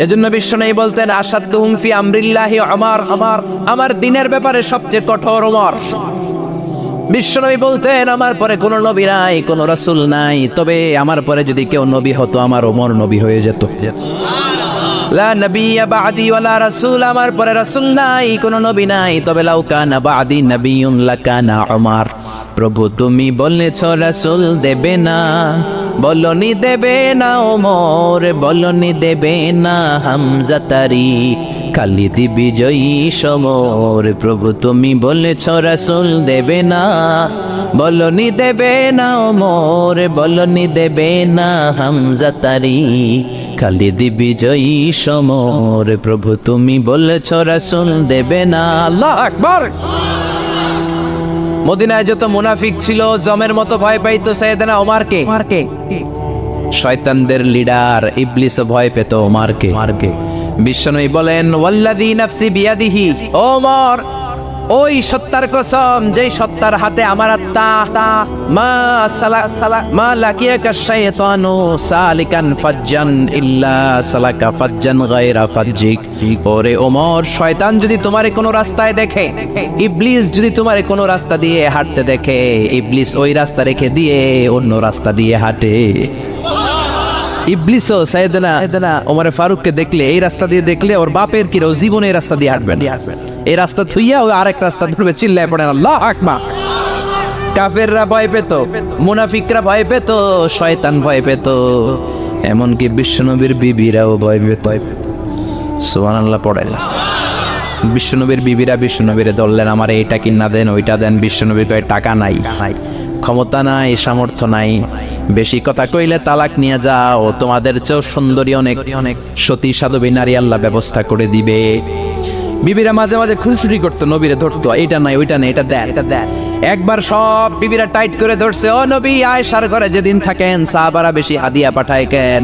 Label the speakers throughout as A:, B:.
A: এজন্য বিশ্বনবী বলতেন আসাদুহুম ফি আমরিল্লাহি ওমর, আমার দিনের ব্যাপারে সবচেয়ে কঠোর ওমর। বিশ্বনবী বলতেন আমার পরে কোনো নবী নাই, কোনো রাসূল নাই, তবে আমার পরে যদি কেউ নবী হতো আমার ওমর নবী হয়ে যেত। লা নবিয়্যা বা'দি ওয়ালা রাসূল, আমার পরে রাসূল নাই, কোনো নবী নাই, তবে লাউ কানা বা'দি নবিয়্যুন লাকানা ওমর। প্রভু তুমি বলেছ রাসূল দেবে না, বলনি দেবে না ওমর, বলনি দেবে না হামজা তারিক, খালিদ বিজয়ী সমর। প্রভু তুমি বলেছ রাসূল দেবে না, বলনি দেবে না ওমর, বলনি দেবে না হামজা তারিক, খালিদ বিজয়ী সমর। প্রভু তুমি বলেছ রাসূল দেবে না। আল্লাহু আকবার। মদিনায় যত মুনাফিক ছিল জমের মতো ভয় পাইতো সাইয়েদনা ওমরকে। শয়তানদের লিডার ইবলিসও ভয় পেত ওমরকে। বিশ্বনবী বলেন ওয়াল্লাযী নাফসি বিয়াদিহি, ওমর ওই সত্তার কসম যেই সত্তার হাতে আমার আত্মা, মা লাকিয়াকা শাইতানু সালিকান ফাজ্জান ইল্লা সালাকা ফাজ্জান গায়রা ফাজ্জিক। ওরে ওমর, শয়তান যদি তোমারে কোনো রাস্তায় দেখে, ইবলিস যদি তোমারে কোনো রাস্তা দিয়ে হাঁটতে দেখে, ইবলিস ওই রাস্তা রেখে দিয়ে অন্য রাস্তা দিয়ে হাঁটে। ইবলিসও সাইয়েদনা ওমর ফারুককে দেখলে, এই রাস্তা দিয়ে দেখলে ওর বাপের কি জীবনে এই রাস্তা দিয়ে হাঁটবেন, এই রাস্তা থুইয়া ওই আরেক রাস্তা ধরবে, চিল্লায় পড়েন আল্লাহু আকবার। কাফেররা ভয় পেত, মুনাফিকরা ভয় পেত, শয়তান ভয় পেত, এমনকি বিশ্বনবীর বিবিরাও ভয় পেত। সুবহানাল্লাহ পড়েন। বিশ্বনবীর বিবিরা বিশ্বনবীরে ধরলেন, আমার এইটা কিনা দেন, ওইটা দেন। বিশ্বনবীর কয় টাকা নাই, ক্ষমতা নাই, সামর্থ্য নাই, বেশি কথা কইলে তালাক নিয়ে যাও, তোমাদের চেয়েও সুন্দরী অনেক সতী সাধবী নারী আল্লাহ ব্যবস্থা করে দিবে। বিবিরা মাঝে মাঝে খুনসুটি করতো, নবীরে ধরতো, এইটা নাই ওইটা নেই, এটা দেন। একবার সব বিবিরা টাইট করে ধরছে, ও নবী আয়েশার ঘরে যেদিন থাকেন সাহাবারা বেশি হাদিয়া পাঠায় কেন,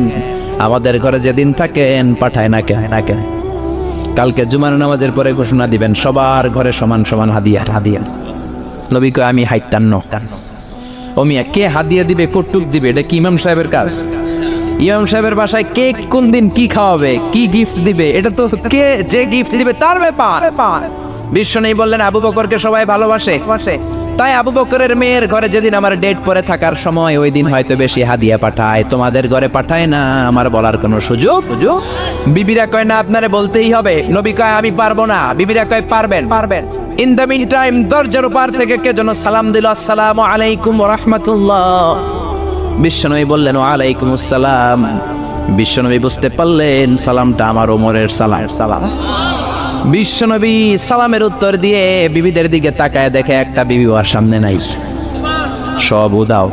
A: আমাদের ঘরে যেদিন থাকেন পাঠায় না কেন? কালকে জুমার নামাজের পরে ঘোষণা দিবেন সবার ঘরে সমান সমান হাদিয়া। নবী কয় আমি হাইতান্ন। ও মিয়া, কে হাদিয়া দিবে, কটুক দিবে, এটা কি ইমাম সাহেবের কাজ? ইমাম সাহেবের বাসায় কে কোন দিন কি খাওয়াবে, কি গিফট দিবে, এটা তো কে যে গিফট দিবে তার ব্যাপার। বিশ্বনবী বললেন আবু বকরকে সবাই ভালোবাসে, তাই আবু বকরের মেয়ের ঘরে যেদিন আমার ডেট পরে থাকার সময় ওই দিন হয়তো বেশি হাদিয়া পাঠায়, তোমাদের ঘরে পাঠায় না, আমার বলার কোনো সুযোগ। বিবিরা কয় না, আপনারে বলতেই হবে। নবী কয় আমি পারবো না, বিবিরা কয় পারবেন। ইন দ্য মিন টাইম দরজার উপর থেকে কে যেন সালাম দিল, আসসালামু আলাইকুম ওয়া রাহমাতুল্লাহ। বিশ্বনবী বললেন ওয়া আলাইকুম আসসালাম। বিশ্বনবী বুঝতে পারলেন সালামটা আমার ওমরের সালাম। বিশ্বনবী সালামের উত্তর দিয়ে বিবিদের দিকে তাকায়, দেখে একটা বিবি ওর সামনে নাই, সব উদাও,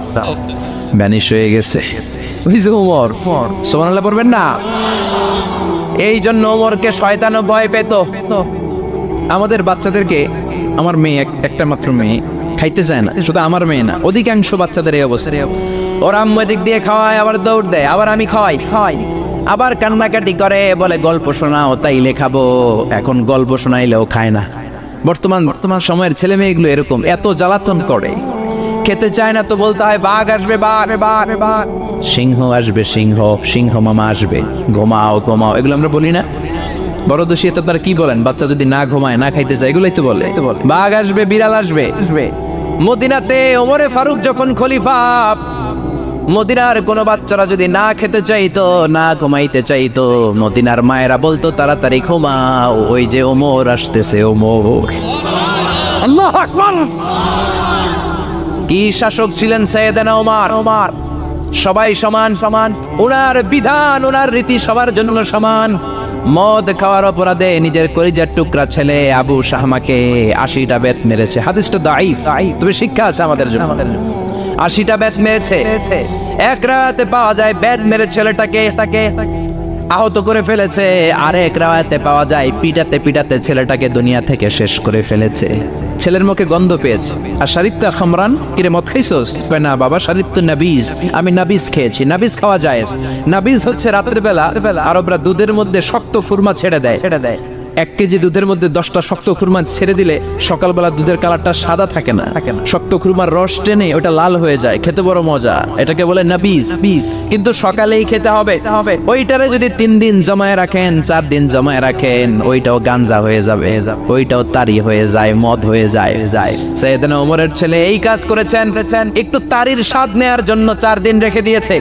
A: ভ্যানিশ হয়ে গেছে। ওই যে ওমর, সুবহানাল্লাহ পড়বেন না? এই জন্য ওমরকে শয়তানও ভয় পেত। আমাদের বাচ্চাদেরকে, আমার মেয়ে একটা মাত্র মেয়ে, খাইতে চায় না, শুধু আমার মেয়ে না, অধিকাংশ বাচ্চাদের এই অবস্থা। ওরা আম্মু দিক দিয়ে খাওয়ায়, আবার দৌড় দেয়, আবার আমি খাওয়াই, আবার কান্নাকাটি করে, বলে গল্প শোনাও, তাইলে খাবো। এখন গল্প শোনাইলেও খায় না। বর্তমান সময়ের ছেলে মেয়েগুলো এরকম, এত জ্বালাতন করে, খেতে চায় না তো বলতে হয় বাঘ আসবে, বাঘ, সিংহ আসবে, সিংহ মামা আসবে, ঘুমাও, এগুলো আমরা বলি না? বড় দোষী তো তারা কি বলেন, বাচ্চা যদি না ঘুমায়, না খাইতে চায়, এগুলাই তো বলে। বাঘ আসবে, বিড়াল আসবে। মদিনাতে ওমরে ফারুক যখন খলিফা, মদিনার কোন বাচ্চারা যদি না খেতে চাইতো, না ঘুমাইতে চাইতো, মদিনার মায়েরা বলতো তাড়াতাড়ি ঘুমাও, ওই যে ওমর আসতেছে, ওমর। আল্লাহু আকবার। কি শাসক ছিলেন সাইয়েদনা ওমর। সবাই সমান, ওনার বিধান, ওনার রীতি সবার জন্য সমান। মদ খাওয়ার অপরাধে নিজের কলিজার টুকরা ছেলে আবু শাহমাকে 80টা বেত মেরেছে। হাদিসটা দাঈফ, তবে শিক্ষা আছে আমাদের জন্য। 80টা বেত মেরেছে। এক রাতে পাওয়া যায় বেত মেরে ছেলেটাকে আহত করে ফেলেছে, আর এক রাতে পাওয়া যায় পিটাতে ছেলেটাকে দুনিয়া থেকে শেষ করে ফেলেছে। ছেলের মুখে গন্ধ পেয়েছে। আর শারিবতা খামরান, কিরে মদ খাইছস? না বাবা, শারিবতু নাবিজ, আমি নাবিজ খেয়েছি। নাবিজ খাওয়া যায়। নাবিজ হচ্ছে রাতের বেলা আরবরা দুধের মধ্যে শক্ত ফুরমা ছেড়ে দেয়, 1 কেজি দুধের মধ্যে 10টা শক্ত খুরমা ছেড়ে দিলে সকালবেলা দুধের কালারটা সাদা থাকে না, শক্ত খুরমার রস টেনে ওটা লাল হয়ে যায়, খেতে বড় মজা, এটাকে বলে নাবিজ। কিন্তু সকালেই খেতে হবে। ওইটারে যদি 3 দিন জমায়ে রাখেন, 4 দিন জমায়ে রাখেন, ওইটাও গাঞ্জা হয়ে যাবে, ওইটাও তারি হয়ে যায়, মদ হয়ে যায়। সাইয়েদনা ওমরের ছেলে এই কাজ করেছেন, একটু তারির স্বাদ নেয়ার জন্য 4 দিন রেখে দিয়েছে।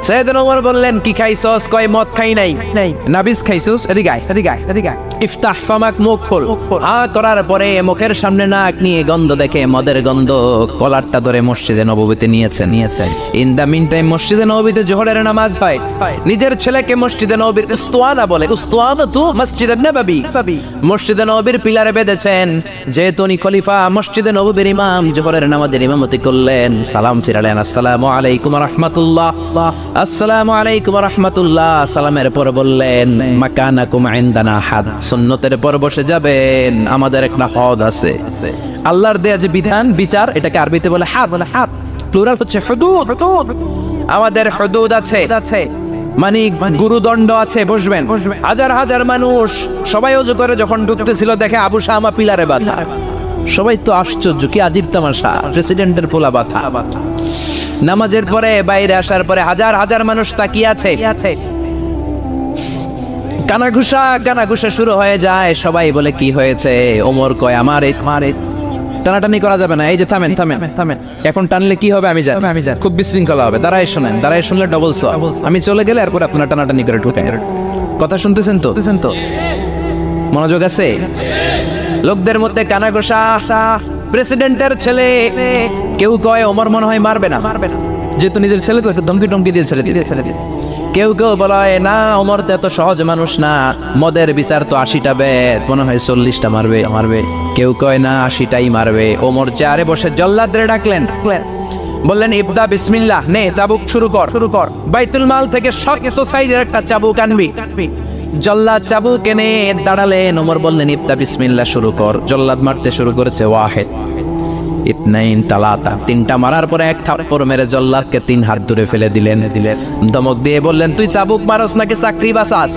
A: সাইয়েদনা ওমর বললেন, কি খাইছস? কয় মদ খাই নাই। নাবিজ খাইছস? এদিকে আয়। ইফতাহ ফামাক, মুখ খোল। করার পরে মুখের সামনে নাক নিয়ে গন্ধ দেখে মদের গন্ধ, কলারটা ধরে মসজিদে নববীতে নিয়েছেন। ইন দা মিন টাইম মসজিদে নববীতে জোহরের নামাজ হয়। নিজের ছেলেকে মসজিদে নববীর উস্তানা বলে, উস্তানা তু মসজিদে নববী, মসজিদে নববীর পিলারে বেঁধেছেন। যেহেতু উনি খলিফা, মসজিদে নববীর ইমাম, জোহরের নামাজের ইমামতি করলেন, সালাম ফিরালেন, আসসালামু আলাইকুম রাহমাতুল্লাহ, আসসালামু আলাইকুম রাহমাতুল্লাহ। সালামের পর বললেন, মাকানাকুম ইনদানা হাদ, সুন্নতের পর বসে যাবেন, আমাদের একটা হদ আছে। আল্লাহর দেয়া যে বিধান, বিচার, এটাকে আরবিতে বলে হাদ, প্লুরাল হচ্ছে হুদুদ। আমাদের হুদুদ আছে, মানে গুরুদণ্ড আছে, বসবেন। হাজার হাজার মানুষ সবাই ওযু করে যখন ঢুকতেছিল, দেখে আবু শামা পিলারে বাঁধা। সবাই তো আশ্চর্য, কি আজীব তামাশা, প্রেসিডেন্টের পোলা বাঁধা। নামাজের পরে বাইরে আসার পরে হাজার হাজার মানুষ তাকিয়ে আছে। কানাঘুষা শুরু হয়ে যায়। সবাই বলে, কি হয়েছে? ওমর কয়, আমার টানাটানি করা যাবে না, এই যে থামেন, এখন টানলে কি হবে আমি জানি, খুব বিশৃঙ্খলা হবে, দাঁড়ায় শোনেন, দাঁড়ায় শুনলে ডবল সওয়াব। আমি চলে গেলে এরপর আপনারা টানাটানি করে ঢুকেন। কথা শুনতেছেন তো? মনোযোগ আছে? লোকদের মধ্যে কানাঘুষা। প্রেসিডেন্টের ছেলে, কেউ কয় ওমর মনে হয় মারবে না, যেহেতু নিজের ছেলে তো একটু ধমকি দিয়ে ছেড়ে দিয়ে। কেউ বলে না, ওমর তো এত সহজ মানুষ না, মদের বিচার তো 80টা বেদ, মনে হয় 40টা মারবে। কেউ কয় না, 80টাই মারবে। ওমর চেয়ারে বসে জল্লাদরে ডাকলেন, বললেন, ইবদা বিসমিল্লাহ, নে চাবুক শুরু কর। বাইতুল মাল থেকে শক্ত সাইজের একটা চাবুক আনবি। জল্লাদ চাবুক এনে দাঁড়ালেন। ওমর বললেন, ইবদা বিসমিল্লাহ, শুরু কর। জল্লাদ মারতে শুরু করেছে। ওয়াহিদ, ইতনাইন, তালাতা, 3টা মারার পরে এক থাপ্পড় মেরে জল্লাদকে 3 হাত দূরে ফেলে দিলেন। ধমক দিয়ে বললেন, তুই চাবুক মারস নাকি চাকরি বাঁচাস?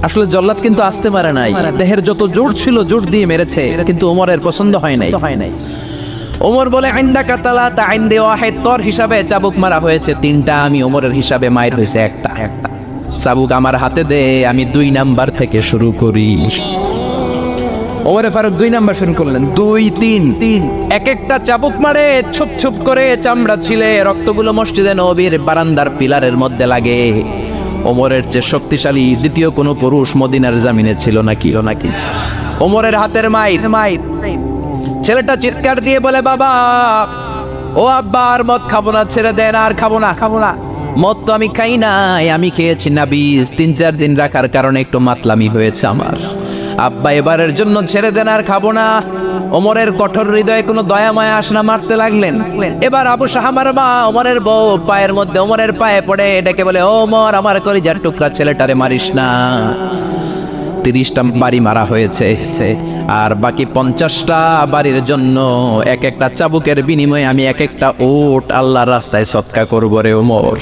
A: আসলে জল্লাদ কিন্তু আসতে পারে নাই, দেহের যত জোর ছিল জোর দিয়ে মেরেছে, কিন্তু ওমরের পছন্দ হয় নাই। ওমর বলে, ইনদাকা তালাতা ইনদি ওয়াহিদ, তোর হিসাবে চাবুক মারা হয়েছে 3টা, আমি ওমরের হিসাবে মাইর হয়েছে একটা। চাবুক আমার হাতে দে, আমি 2 নাম্বার থেকে শুরু করি। ওমরে ফারুক 2 নাম্বার শুরু করলেন। 2, 3, এক একটা চাবুক মারে, ছুপ করে চামড়া ছিলে, রক্তগুলো মসজিদে নববীর বারান্দার পিলারের মধ্যে লাগে। ওমরের চেয়ে শক্তিশালী দ্বিতীয় কোনো পুরুষ মদিনার জামিনে ছিল নাকি? ওমরের হাতের মাইর। ছেলেটা চিৎকার দিয়ে বলে, বাবা, ও আব্বা, আর মদ খাবো না, ছেড়ে দেন, আর খাবো না। মদ তো আমি খাই নাই, আমি খেয়েছি নাবিজ, 3-4 দিন রাখার কারণে একটু মাতলামি হয়েছে আমার। আব্বা, এবারের জন্য ছেড়ে দেন, আর খাবো না। ওমরের কঠোর হৃদয়ে কোনো দয়া মায়া আসনা, মারতে লাগলেন। এবার আবু শাহামার মা, ওমরের বউ, পায়ের মধ্যে ওমরের পায়ে পড়ে ডেকে বলে, ওমর, আমার কলিজার টুকরা ছেলেটারে মারিস না। 30টা বাড়ি মারা হয়েছে, আর বাকি 50টা বাড়ির জন্য এক একটা চাবুকের বিনিময়ে আমি এক একটা ওট আল্লাহর রাস্তায় সদকা করবো রে ওমর।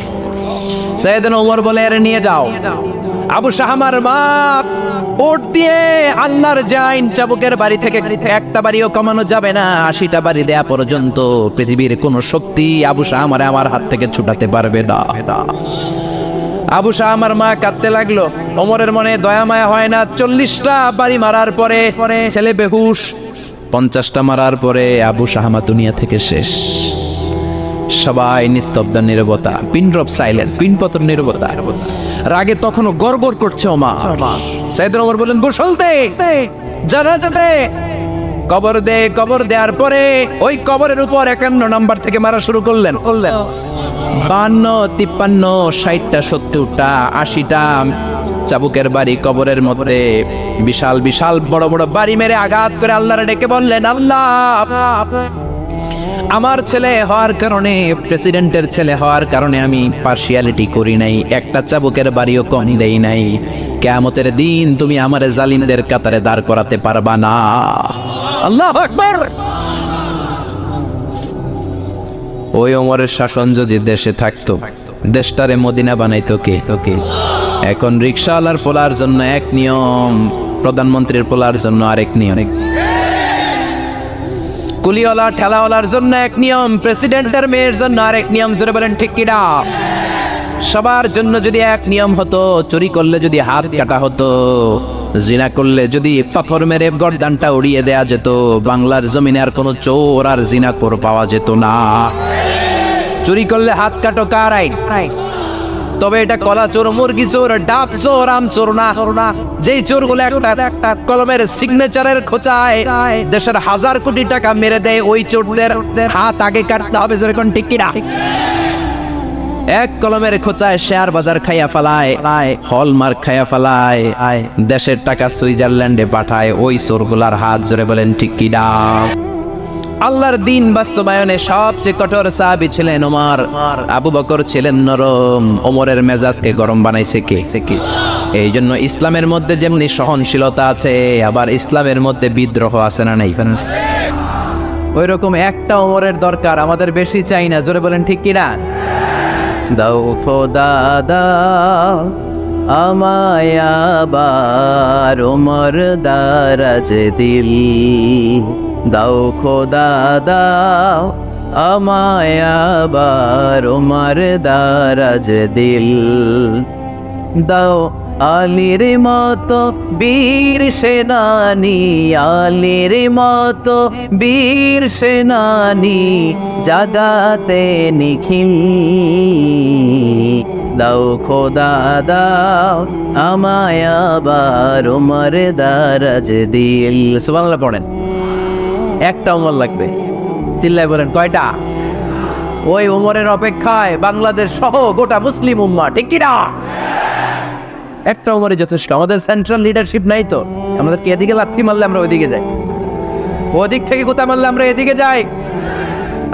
A: সাইয়েদনা ওমর বলে, এর নিয়ে যাও। আবু শাহামার মা ওট দিয়ে আল্লাহর জাইন, চাবুকের বাড়ি থেকে একটা বাড়িও কমানো যাবে না, 80টা বাড়ি দেয়া পর্যন্ত পৃথিবীর কোন শক্তি আবু শাহামারে আমার হাত থেকে ছুটাতে পারবে না। আবু শাহামার মা কাঁদতে লাগলো। ওমরের মনে দয়া মায়া হয় না। 40টা বাড়ি মারার পরে ছেলে বেহুশ, 50টা মারার পরে আবু শাহামা দুনিয়া থেকে শেষ। সবাই নিস্তব্ধ নীরবতা, পিন ড্রপ সাইলেন্স, পিনপতন নীরবতা। রাগে তখনও গড়গড় করছে ওমর। সাইয়েদনা ওমর বললেন, গোসল দে, জানাজা দে, কবর দে। কবর দেওয়ার পরে ওই কবরের উপর 51 নাম্বার থেকে মারা শুরু করলেন। 52, 53, 60টা, 70টা, 80টা চাবুকের বাড়ি কবরের মধ্যে, বিশাল বিশাল বড় বড় বাড়ি মেরে আঘাত করে আল্লাহরে ডেকে বললেন, আল্লাহ, আমার ছেলে হওয়ার কারণে, প্রেসিডেন্টের ছেলে হওয়ার কারণে আমি পার্সিয়ালিটি করি নাই, একটা চাবুকের বাড়িও কম দেই নাই। কিয়ামতের দিন তুমি আমারে জালিমদের কাতারে দাঁড় করাতে পারবা না। আল্লাহু আকবার। ওই ওমরের শাসন যদি দেশে থাকতো, দেশটারে মদিনা বানাইতো কে? এখন রিকশাওয়ালার পোলার জন্য এক নিয়ম, প্রধানমন্ত্রীর পোলার জন্য আরেক নিয়ম, কুলিওয়ালা ঠেলাওয়ালার জন্য এক নিয়ম, প্রেসিডেন্টের মেয়ের জন্য আরেক নিয়ম। জোরে বলেন ঠিক কিনা? সবার জন্য যদি এক নিয়ম হতো, চুরি করলে যদি হাত কাটা হতো, জিনা করলে যদি পাথর মেরে গর্দানটা উড়িয়ে দেয়া যেত, বাংলার জমিনে আর কোনো চোর আর জিনাখোর পাওয়া যেত না। চুরি করলে হাত কাটো কার আইন? তবে এটা কলা চোর, মুরগি চোর, ডাব চোর, আম চোর না। যেই চোরগুলো একটা কলমের সিগনেচারের খোঁচায় দেশের হাজার কোটি টাকা মেরে দেয়, ওই চোরদের হাত আগে কাটতে হবে। জোরে কোন ঠিক কিনা? এক কলমের খোঁচায় শেয়ার বাজার খাইয়া ফেলায়, হলমার্ক খাইয়া ফেলায়, দেশের টাকা সুইজারল্যান্ডে পাঠায়, ওই চোরগুলার হাত। জোরে বলেন ঠিক কিনা? আল্লাহর দিন বাস্তবায়নে সবচেয়ে কঠোর সাহাবী ছিলেন ওমর। আবু বকর ছিলেন নরম, ওমরের মেজাজকে গরম বানাইছে কে? এই জন্য ইসলামের মধ্যে যেমনি সহনশীলতা আছে, আবার ইসলামের মধ্যে বিদ্রোহ আছে না নাই? ওই রকম একটা ওমরের দরকার, আমাদের বেশি চাই না। জোরে বলেন ঠিক কিনা? দাও খোদা দাও আমায় আবার ওমর দারাজ দিল, দাও খোদা দাও আমায় আবার ওমর দারাজ দিল, দাও আলীর মতো বীর সেনানি, আলীর মতো বীর সেনানি জাগাতে নিখিল, দাও খোদা দাও আমায় আবার ওমর দারাজ দিল। সুবহানাল্লাহ পড়েন। একটা ওমর লাগবে, চিল্লায় বলেন কয়টা? ওই ওমরের অপেক্ষায় বাংলাদেশ সহ গোটা মুসলিম উম্মাহ, ঠিক কি না? একটা ওমরই যথেষ্ট। আমাদের সেন্ট্রাল লিডারশিপ নাই তো, আমাদেরকে এদিকে লাথি মারলে আমরা ওইদিকে যাই, ওদিক থেকে গোতা মারলে আমরা এদিকে যাই।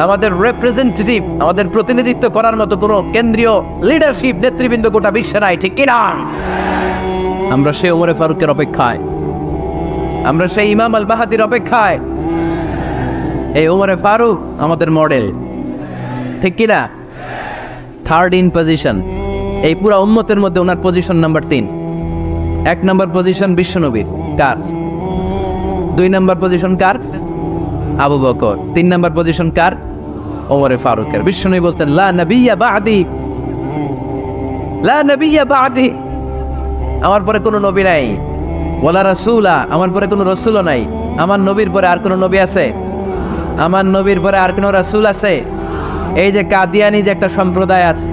A: আমাদের রিপ্রেজেন্টেটিভ, আমাদের প্রতিনিধিত্ব করার মতো কোনো কেন্দ্রীয় লিডারশিপ নেতৃবৃন্দ গোটা বিশ্বে নাই, ঠিক কি না? আমরা সেই ওমরে ফারুকের অপেক্ষায়, আমরা সেই ইমাম আল মাহদির অপেক্ষায়। এই ওমরে ফারুক আমাদের মডেল, ঠিক কি না? থার্ড ইন পজিশন এই পুরা উম্মতের মধ্যে ওনার পজিশন নাম্বার 3। 1 নম্বর পজিশন বিশ্বনবীর, কার? 2 নম্বর পজিশন কার? আবু বকর। 3 নম্বর পজিশন কার? ওমরে ফারুকের। বিশ্বনবী বলতেন লা নবিয়্যা বা'দি, লা নবিয়্যা বা'দি, আমার পরে কোনো নবী নাই। ওয়ালা রাসূলা, আমার পরে কোনো রাসূলও নাই। আমার নবীর পরে আর কোনো নবী আছে? আমার নবীর পরে আর কোনো রাসূল আছে? এই যে কাদিয়ানি যে একটা সম্প্রদায় আছে,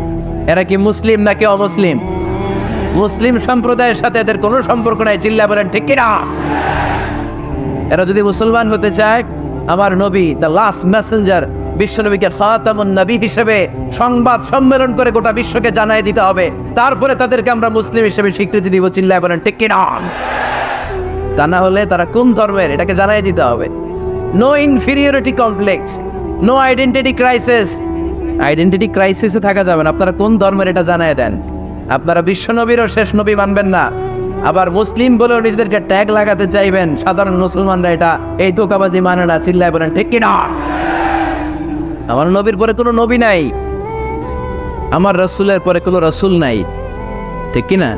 A: এরা কি মুসলিম নাকি অমুসলিম? মুসলিম সম্প্রদায়ের সাথে এদের কোনো সম্পর্ক নাই। চিল্লা বলেন ঠিক কিনা? এরা যদি মুসলমান হতে চায়, আমার নবী দ্য লাস্ট মেসেঞ্জার বিশ্বনবীকে খাতামুন নবী হিসেবে সংবাদ সম্মেলন করে গোটা বিশ্বকে জানাই দিতে হবে, তারপরে তাদেরকে আমরা মুসলিম হিসেবে স্বীকৃতি দিব। চিল্লা বলেন ঠিক কিনা? তা না হলে তারা কোন ধর্মের এটাকে জানাই দিতে হবে। No inferiority complex, no identity crisis. Identity ক্রাইসিসে থাকা যাবে না। আপনারা কোন ধর্মের এটা জানাই দেন। আপনারা বিশ্বনবীরও শেষ নবী মানবেন না, আবার মুসলিম বলেও নিজেদেরকে ট্যাগ লাগাতে চাইবেন। সাধারণ মুসলমানরা এটা এই ধোঁকাবাজি মানে না। চিল্লায় বলেন ঠিক কিনা? আমার নবীর পরে কোনো নবী নাই, আমার রাসূলের পরে কোনো রাসূল নাই, ঠিক কিনা?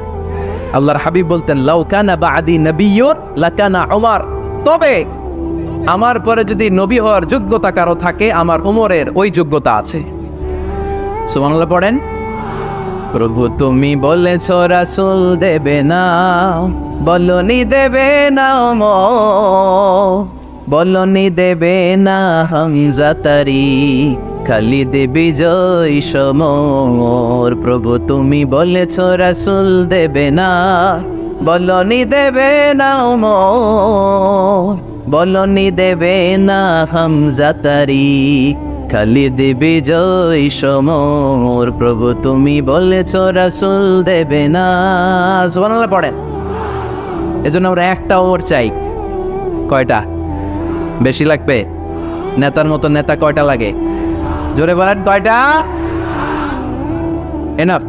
A: আল্লাহর হাবিব বলতেন লাউ কানা বা'দি নাবিয়্যুন লাকানা উমর, তবে আমার পরে যদি নবী হওয়ার যোগ্যতা কারো থাকে, আমার ওমরের ওই যোগ্যতা আছে। সুবহানাল্লাহ পড়েন। প্রভু তুমি বলেছো রাসূল দেবে না, বলনি দেবে না ওমর, বলনি দেবে না হামজা তারি, খালিদ বিজয় সমর। প্রভু তুমি বলেছো রাসূল দেবে না, বলনি দেবে না ওমর, বলনি দেবে না হামজা তারি, খালিদ বিজয় সমর। প্রভু তুমি বলেছো রাসূল দেবে না। সুবহানাল্লাহ পড়েন। এজন্য আমরা একটা ওমর চাই। কয়টা? বেশি লাগবে? নেতার মতো নেতা কয়টা লাগে? জোরে বলেন কয়টা? Enough,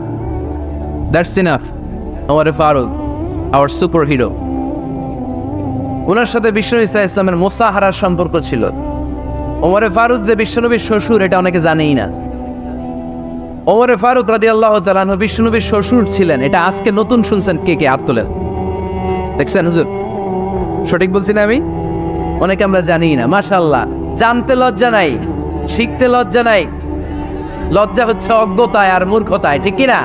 A: that's enough. ওমরে ফারুক আওয়ার সুপার হিরো। ওনার সাথে বিশ্বনবী সাল্লাল্লাহু আলাইহি ওয়াসাল্লামের মুসাহারার সম্পর্ক ছিল। ওমরে ফারুক যে বিশ্বনবীর শ্বশুর, এটা অনেকে জানেই না। ওমরে ফারুক রাদিয়াল্লাহু তাআলা আনহু বিশ্বনবীর শ্বশুর ছিলেন। এটা আজকে নতুন শুনছেন, কে কে হাত তোলেন? দেখছেন হুজুর, সঠিক বলছি না আমি? অনেকে আমরা জানি না। মাশাআল্লাহ, জানতে লজ্জা নাই, শিখতে লজ্জা নাই, লজ্জা হচ্ছে অজ্ঞতায় আর মূর্খতায়, ঠিক কি না?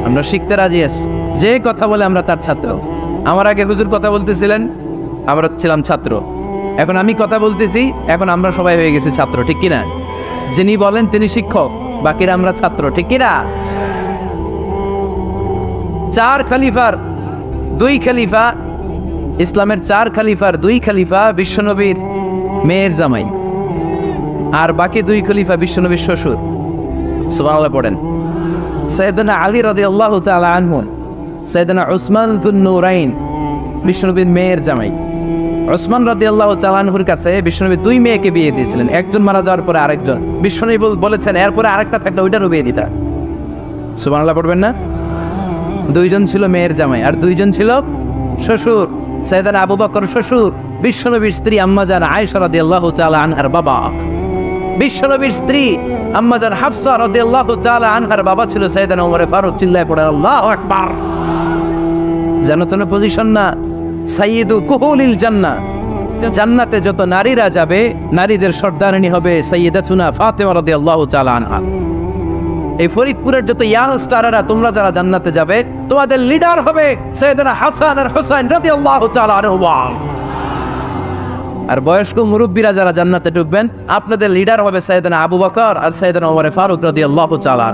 A: আমরা শিখতে রাজি আছি, যে কথা বলে আমরা তার ছাত্র। আমার আগে হুজুর কথা বলতেছিলেন, আমরা ছিলাম ছাত্র, এখন আমি কথা বলতেছি, এখন আমরা সবাই হয়ে গেছি ছাত্র, ঠিক কি না? যিনি বলেন তিনি শিক্ষক, বাকিরা আমরা ছাত্র, ঠিক কি না? 4 খলিফার 2 খলিফা, ইসলামের 4 খলিফার 2 খলিফা বিশ্বনবীর মেয়ের জামাই, আর বাকি 2 খলিফা বিশ্বনবীর শ্বশুর। সুবহানাল্লাহ পড়েন। সাইয়েদনা আলী রাদিয়াল্লাহু তাআলা আনহু, সাইয়েদনা উসমান যুন নূরাইন বিশ্বনবীর মেয়ের জামাই। উসমান রাদিয়াল্লাহু তাআলা আনহুর কাছে বিশ্বনবী 2 মেয়েকে বিয়ে দিয়েছিলেন, একজন মারা যাওয়ার পরে আরেকজন। বিশ্বনবী বলেছেন এরপরে আরেকটা থাকলে ওইটারও বিয়ে দিতা। সুবহানাল্লাহ পড়বেন না? 2 জন ছিল মেয়ের জামাই আর 2 জন ছিল শ্বশুর। সাইয়েদনা আবু বকর শ্বশুর, বিশ্বনবীর স্ত্রী আম্মাজান আয়েশা রাদিয়াল্লাহু তাআলা আনহার বাবা। বিশ্বনবীর স্ত্রী আম্মাজান হাফসা রাদিয়াল্লাহু তাআলা আনহার বাবা ছিল সাইয়েদনা ওমর ফারুক। চিল্লায় পড়ে আল্লাহু আকবার। জানো তো না পজিশন না? সাইয়্যিদু কুহুলিল জান্নাহ, জান্নাতে যত নারীরা যাবে নারীদের সর্দারিনী হবে সাইয়্যিদাতুনা ফাতেমা রাদিয়াল্লাহু তাআলা আনহা। এই ফরিদপুরের যত ইয়াং স্টাররা তোমরা যারা জান্নাতে যাবে, তোমাদের লিডার হবে সাইয়েদনা হাসান আর হুসাইন রাদিয়াল্লাহু তাআলা আনহুমা। আর বয়স্ক মুরব্বীরা যারা জান্নাতে ঢুকবেন, আপনাদের লিডার হবে সাইয়েদনা আবু বকর আর সাইয়েদনা ওমর ফারুক রাদিয়াল্লাহু তাআলা।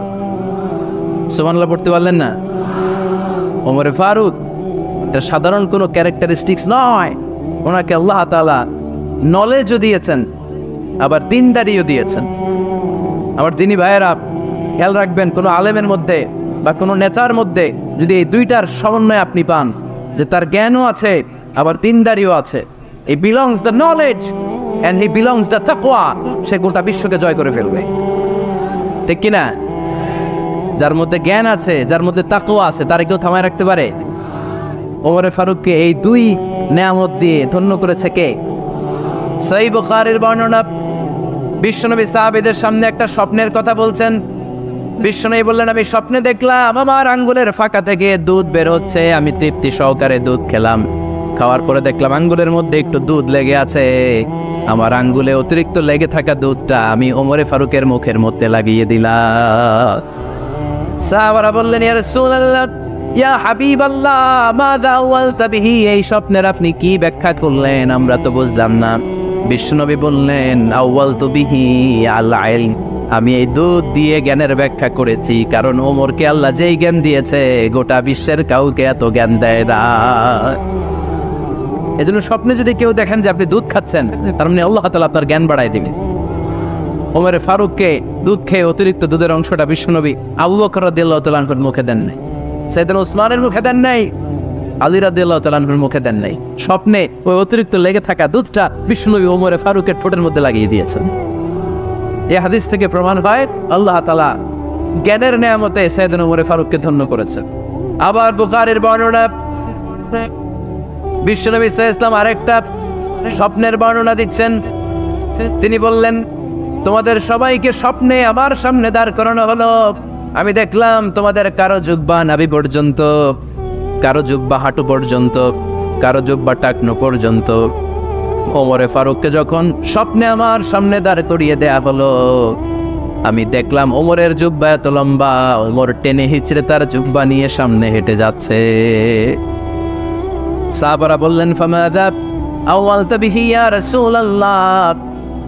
A: সুবহানাল্লাহ পড়তে পারলেন না? ওমর ফারুক এটা সাধারণ কোনো ক্যারেক্টারিস্টিক্স নয়, ওনাকে আল্লাহ তাআলা নলেজও দিয়েছেন, আবার দিনদারিও দিয়েছেন। আমার দিনী ভাইয়েরা খেয়াল রাখবেন, কোনো আলেমের মধ্যে বা কোনো নেতার মধ্যে যদি এই দুইটার সমন্বয় আপনি পান, যে তার জ্ঞানও আছে আবার দিনদারিও আছে, he belongs the knowledge and he belongs the taqwa, সে গোটা বিশ্বকে জয় করে ফেলবে, ঠিক কিনা? যার মধ্যে জ্ঞান আছে, যার মধ্যে তাকওয়া আছে, তারে কেউ থামায় রাখতে পারে? ওমর ফারুককে এই 2 নেয়ামত দিয়ে ধন্য করেছে কে? সহিহ বুখারীর বর্ণনা, বিশ্বনবী সাহাবীদের সামনে একটা স্বপ্নের কথা বলছেন। বিশ্বনবী বললেন, আমি স্বপ্নে দেখলাম আমার আঙ্গুলের ফাঁকা থেকে দুধ বের হচ্ছে, আমি তৃপ্তি সহকারে দুধ খেলাম। খাওয়ার পরে দেখলাম আঙ্গুলের মধ্যে একটু দুধ লেগে আছে। আমার আঙ্গুলে অতিরিক্ত লেগে থাকা দুধটা আমি ওমরে ফারুকের মুখের মধ্যে লাগিয়ে দিলাম। সাহাবারা বললেন, ইয়া রাসূলুল্লাহ, ইয়া হাবিবাল্লাহ, মাযা আওয়ালতা বিহি, এই স্বপ্নের আপনি কি ব্যাখ্যা করলেন, আমরা তো বুঝলাম না। বিশ্বনবী বললেন, আওয়ালতু বিহি আল ইলম, আমি এই দুধ দিয়ে জ্ঞানের ব্যাখ্যা করেছি, কারণ ওমরকে আল্লাহ যেই জ্ঞান দিয়েছে গোটা বিশ্বের কাউকে এত জ্ঞান দেয় না। এজন্য স্বপ্নে যদি কেউ দেখেন যে আপনি দুধ খাচ্ছেন, তার মানে আল্লাহ তাআলা আপনার জ্ঞান বাড়ায় দিবেন। ওমর ফারুককে দুধ খেয়ে অতিরিক্ত দুধের অংশটা বিশ্বনবী আবু বকর রাদিয়াল্লাহু তাআলা আনহুর মুখে দেন নাই, সাইয়েদনা উসমানের মুখে দেন নাই, আলী রাদিয়াল্লাহু তাআলা আনহুর মুখে দেন নাই। স্বপ্নে ওই অতিরিক্ত লেগে থাকা দুধটা বিশ্বনবী ওমর ফারুকের ঠোঁটের মধ্যে লাগিয়ে দিয়েছেন। এই হাদিস থেকে প্রমাণ হয় আল্লাহ তাআলা জ্ঞানের নেয়ামতে সাইয়েদনা ওমর ফারুককে ধন্য করেছেন। আবার বুখারীর বর্ণনা, বিশ্বনবী সাল্লাল্লাহু আলাইহি ওয়াসাল্লাম আরেকটা স্বপ্নের বর্ণনা দিচ্ছেন। তিনি বললেন, তোমাদের সবাইকে স্বপ্নে আমার সামনে দাঁড় করানো হলো। আমি দেখলাম তোমাদের কারো জুব্বা নাভি পর্যন্ত, কারো জুব্বা হাঁটু পর্যন্ত, কারো জুব্বা টাকনো পর্যন্ত। ওমরে ফারুককে যখন স্বপ্নে আমার সামনে দাঁড় করিয়ে দেয়া হলো, আমি দেখলাম ওমরের জুব্বা এত লম্বা, ওমর টেনে হিচড়ে তার জুব্বা নিয়ে সামনে হেঁটে যাচ্ছে। সাহাবারা বললেন, ফামাযা আওয়ালতা বিহি ইয়া রাসূলুল্লাহ,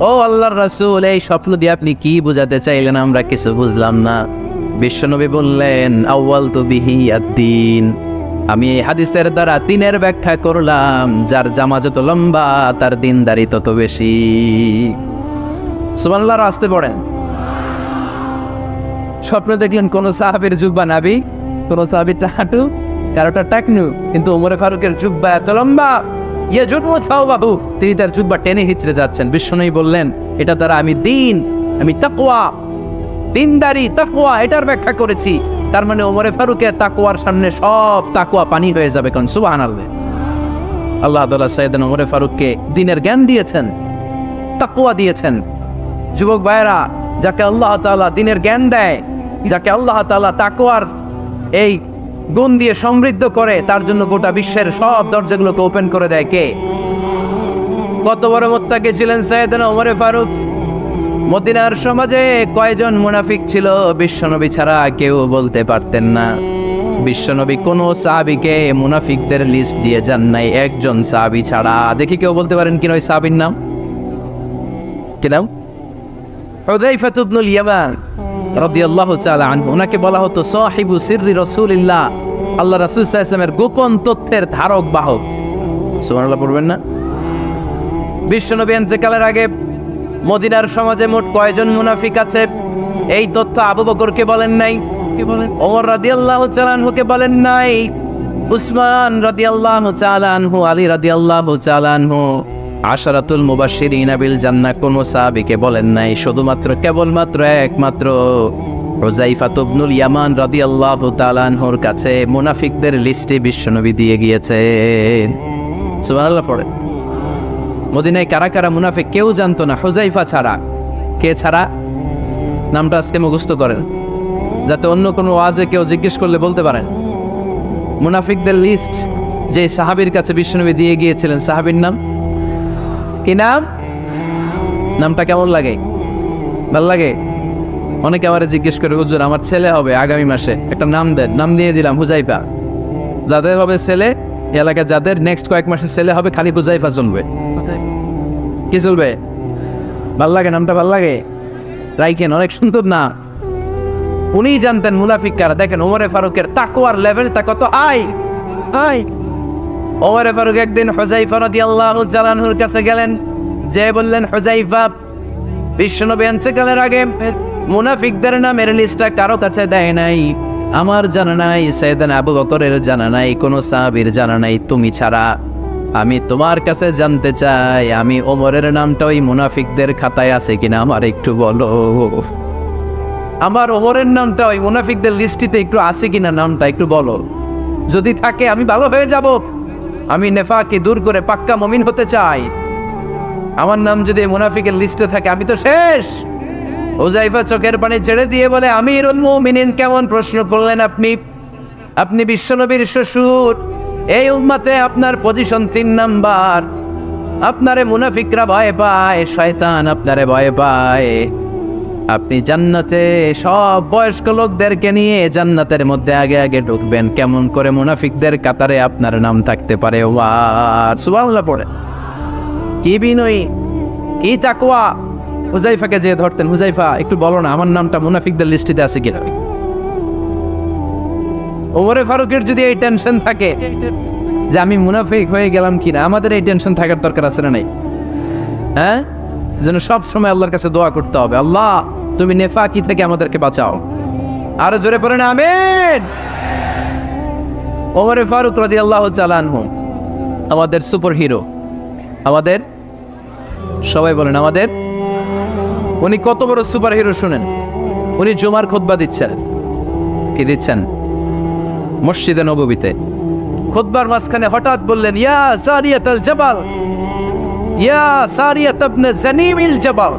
A: ও আল্লাহর রাসূল, এই স্বপ্ন দিয়ে আপনি কি বোঝাতে চাইলেন, আমরা কিছু বুঝলাম না। বিশ্বনবী বললেন, আউয়ালতু বিহি আদ-দীন, আমি এই হাদিসের দ্বারা দিনের ব্যাখ্যা করলাম, যার জামা যত লম্বা তার দিনদারি তত বেশি। সুবহানাল্লাহ, আসতে পড়েন। স্বপ্ন দেখলেন কোন সাহাবীর জুব্বা নাভি, কোন সাহাবীর হাঁটু, কারোটা টাকনু, কিন্তু ওমর ফারুকের জুব্বা এত লম্বা, ইয়াজুরু সাওবাহু, তিনি তার জুব্বা টেনে হিচড়ে যাচ্ছেন। বিশ্বনবী বললেন, এটা দ্বারা আমি দিন, আমি তাকওয়া, দিনদারি, তাকওয়া, এটার ব্যাখ্যা করেছি। তার মানে ওমর ফারুকের তাকওয়ার সামনে সব তাকওয়া পানি হয়ে যাবে। কোন সুবহানাল্লাহ। আল্লাহ তাআলা সাইয়েদনা ওমর ফারুককে দিনের জ্ঞান দিয়েছেন, তাকওয়া দিয়েছেন। যুবক ভাইরা, যাকে আল্লাহ তাআলা দিনের জ্ঞান দেয়, যাকে আল্লাহ তাআলা তাকওয়ার এই গুণ দিয়ে সমৃদ্ধ করে, তার জন্য গোটা বিশ্বের সব দরজাগুলোকে ওপেন করে দেয় কে? কত বড় মুত্তাকি ছিলেন সাইয়েদনা ওমর ফারুক। মদিনার সমাজে কয়জন মুনাফিক ছিল বিশ্বনবী ছাড়া কেউ বলতে পারতেন না। বিশ্বনবী কোন সাহাবীকে মুনাফিকদের লিস্ট দিয়ে যান নাই, একজন সাহাবী ছাড়া। দেখি কেউ বলতে পারেন কিনা ওই সাহাবীর নাম? কি নাম? হুযায়ফা ইবনুল ইয়ামান রাদিয়াল্লাহু তাআলা আনহু। ওনাকে বলা হতো সাহিবু সিররি রাসূলিল্লাহ, আল্লাহ রাসূল সাল্লাল্লাহু আলাইহি ওয়াসাল্লামের গোপন তথ্যের ধারক বাহক। সুবহানাল্লাহ পড়বেন না? বিশ্বনবী ইন্তেকালের আগে মদিনার সমাজে মোট কয়জন মুনাফিক আছে এই তথ্য আবু বকরকে বলেন নাই, ওমর রাদিয়াল্লাহু তাআলা আনহুকে বলেন নাই, উসমান রাদিয়াল্লাহু তাআলা আনহু, আলী রাদিয়াল্লাহু তাআলা আনহু, আশারাতুল মুবাশশিরিনা বিল জান্নাহ কোন সাহাবীকে বলেন নাই। শুধুমাত্র কেবলমাত্র একমাত্র হুযায়ফা ইবনুল ইয়ামান রাদিয়াল্লাহু তাআলা আনহুর কাছে মুনাফিকদের লিস্টে বিশ্বনবী দিয়ে গিয়েছেন। সুবহানাল্লাহ পড়ে। মদিনায় কারা কারা মুনাফিক কেউ জানতো না হুযায়ফা ছাড়া। কে ছাড়া? নামটা আজকে মুখস্থ করেন, যাতে অন্য কোনো ওয়াজে কেউ জিজ্ঞেস করলে বলতে পারেন। মুনাফিকদের লিস্ট যে সাহাবীর কাছে বিশ্বনবী দিয়ে গিয়েছিলেন, সাহাবীর নাম কি? নাম? নামটা কেমন লাগে? ভালো লাগে? অনেকে আমারে জিজ্ঞেস করে, হুজুর আমার ছেলে হবে আগামী মাসে, একটা নাম দেন। নাম দিয়ে দিলাম হুযায়ফা। যাদের হবে ছেলে, এলাকায় যাদের নেক্সট কয়েক মাসে ছেলে হবে, খালি হুযায়ফা চলবে। কি চলবে? ভাল লাগে? নামটা ভাল লাগে? রাইখেন, অনেক সুন্দর নাম। উনি জানতেন মুনাফিক কারা। দেখেন ওমরে ফারুকের তাকওয়ার লেভেলটা কত হাই। ওমরে ফারুক একদিন হুযায়ফা রাদিয়াল্লাহু তাআলা আনহুর কাছে গেলেন, যে বললেন, হুযায়ফা, বিশ্বনবী ইন্তেকালের আগে মুনাফিকদের নামের লিস্টটা কারো কাছে দেয় নাই, আমার জানা নাই, সাইয়েদনা আবু বকরের জানা নাই, কোন সাহাবীর জানা নাই, তুমি ছাড়া। আমি তোমার কাছে জানতে চাই, আমি ওমরের নামটা ওই মুনাফিকদের খাতায় আছে কিনা আমার একটু বলো। আমার ওমরের নামটা ওই মুনাফিকদের লিস্টিতে একটু আছে কিনা, নামটা একটু বলো। যদি থাকে আমি ভালো হয়ে যাব। আমি নেফাকে দূর করে পাক্কা মুমিন হতে চাই। আমার নাম যদি মুনাফিকের লিস্টে থাকে আমি তো শেষ। হুযায়ফা চোখের পানি ছেড়ে দিয়ে বলে, আমিরুল মুমিনিন, কেমন প্রশ্ন করলেন আপনি? আপনি বিশ্বনবীর শ্বশুর। এই উম্মতে আপনার পজিশন 3 নাম্বার। আপনারে মুনাফিকরা ভয় পায়, শয়তান আপনারে ভয় পায়। আপনি জান্নাতে সব বয়স্ক লোকদেরকে নিয়ে জান্নাতের মধ্যে আগে আগে ঢুকবেন, কেমন করে মুনাফিকদের কাতারে আপনার নাম থাকতে পারে? ওয়ার সুবহানাল্লাহ পড়ে। কি বিনয়ী, কি তাকওয়া। হুযায়ফাকে যে ধরতেন, হুযায়ফা একটু বলো না আমার নামটা মুনাফিকদের লিস্টিতে আছে কিনা। ওমরে ফারুকের যদি এই টেনশন থাকে যে আমি মুনাফিক হয়ে গেলাম কিনা, আমাদের এই টেনশন থাকার দরকার আছে না নাই? হ্যাঁ, যেন সব সময় আল্লাহর কাছে দোয়া করতে হবে, আল্লাহ তুমি নেফাকি থেকে আমাদেরকে বাঁচাও। আরো জোরে পড়েন আমিন। ওমরে ফারুক রাদিয়াল্লাহু তাআলা আনহু আমাদের সুপার হিরো, আমাদের সবাই বলেন আমাদের। উনি কত বড় সুপার হিরো শুনেন। উনি জুমার খুতবা দিচ্ছেন। কি দিচ্ছেন? মসজিদে নববীতে। খুতবার মাঝখানে হঠাৎ বললেন, ইয়া সারিয়াতুল জাবাল, ইয়া সারিয়াত ইবনে জানিমিল জাবাল।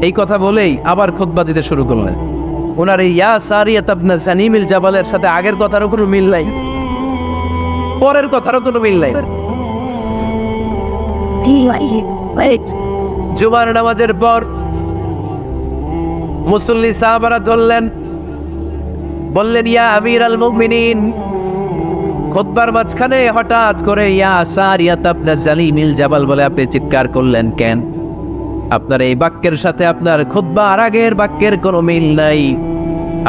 A: এই কথা বলেই আবার খুতবা দিতে শুরু করলেন। ওনার এই ইয়া সারিয়াত ইবনে জানিমিল জাবালের সাথে আগের কথারও কোনো মিল নাই, পরের কথারও কোনো মিল নাই। জুমার নামাজের পর মুসল্লি সাহাবারা ধরলেন, বললেন, ইয়া আমিরাল মুমিনিন। খুতবার মাঝখানে হঠাৎ করে ইয়া সারিয়াত ইবনে জানিমিল জাবাল বলে আপনি চিৎকার করলেন কেন? আপনার এই বাক্যের সাথে আপনার খুতবার আগের বাক্যের কোনো মিল নাই,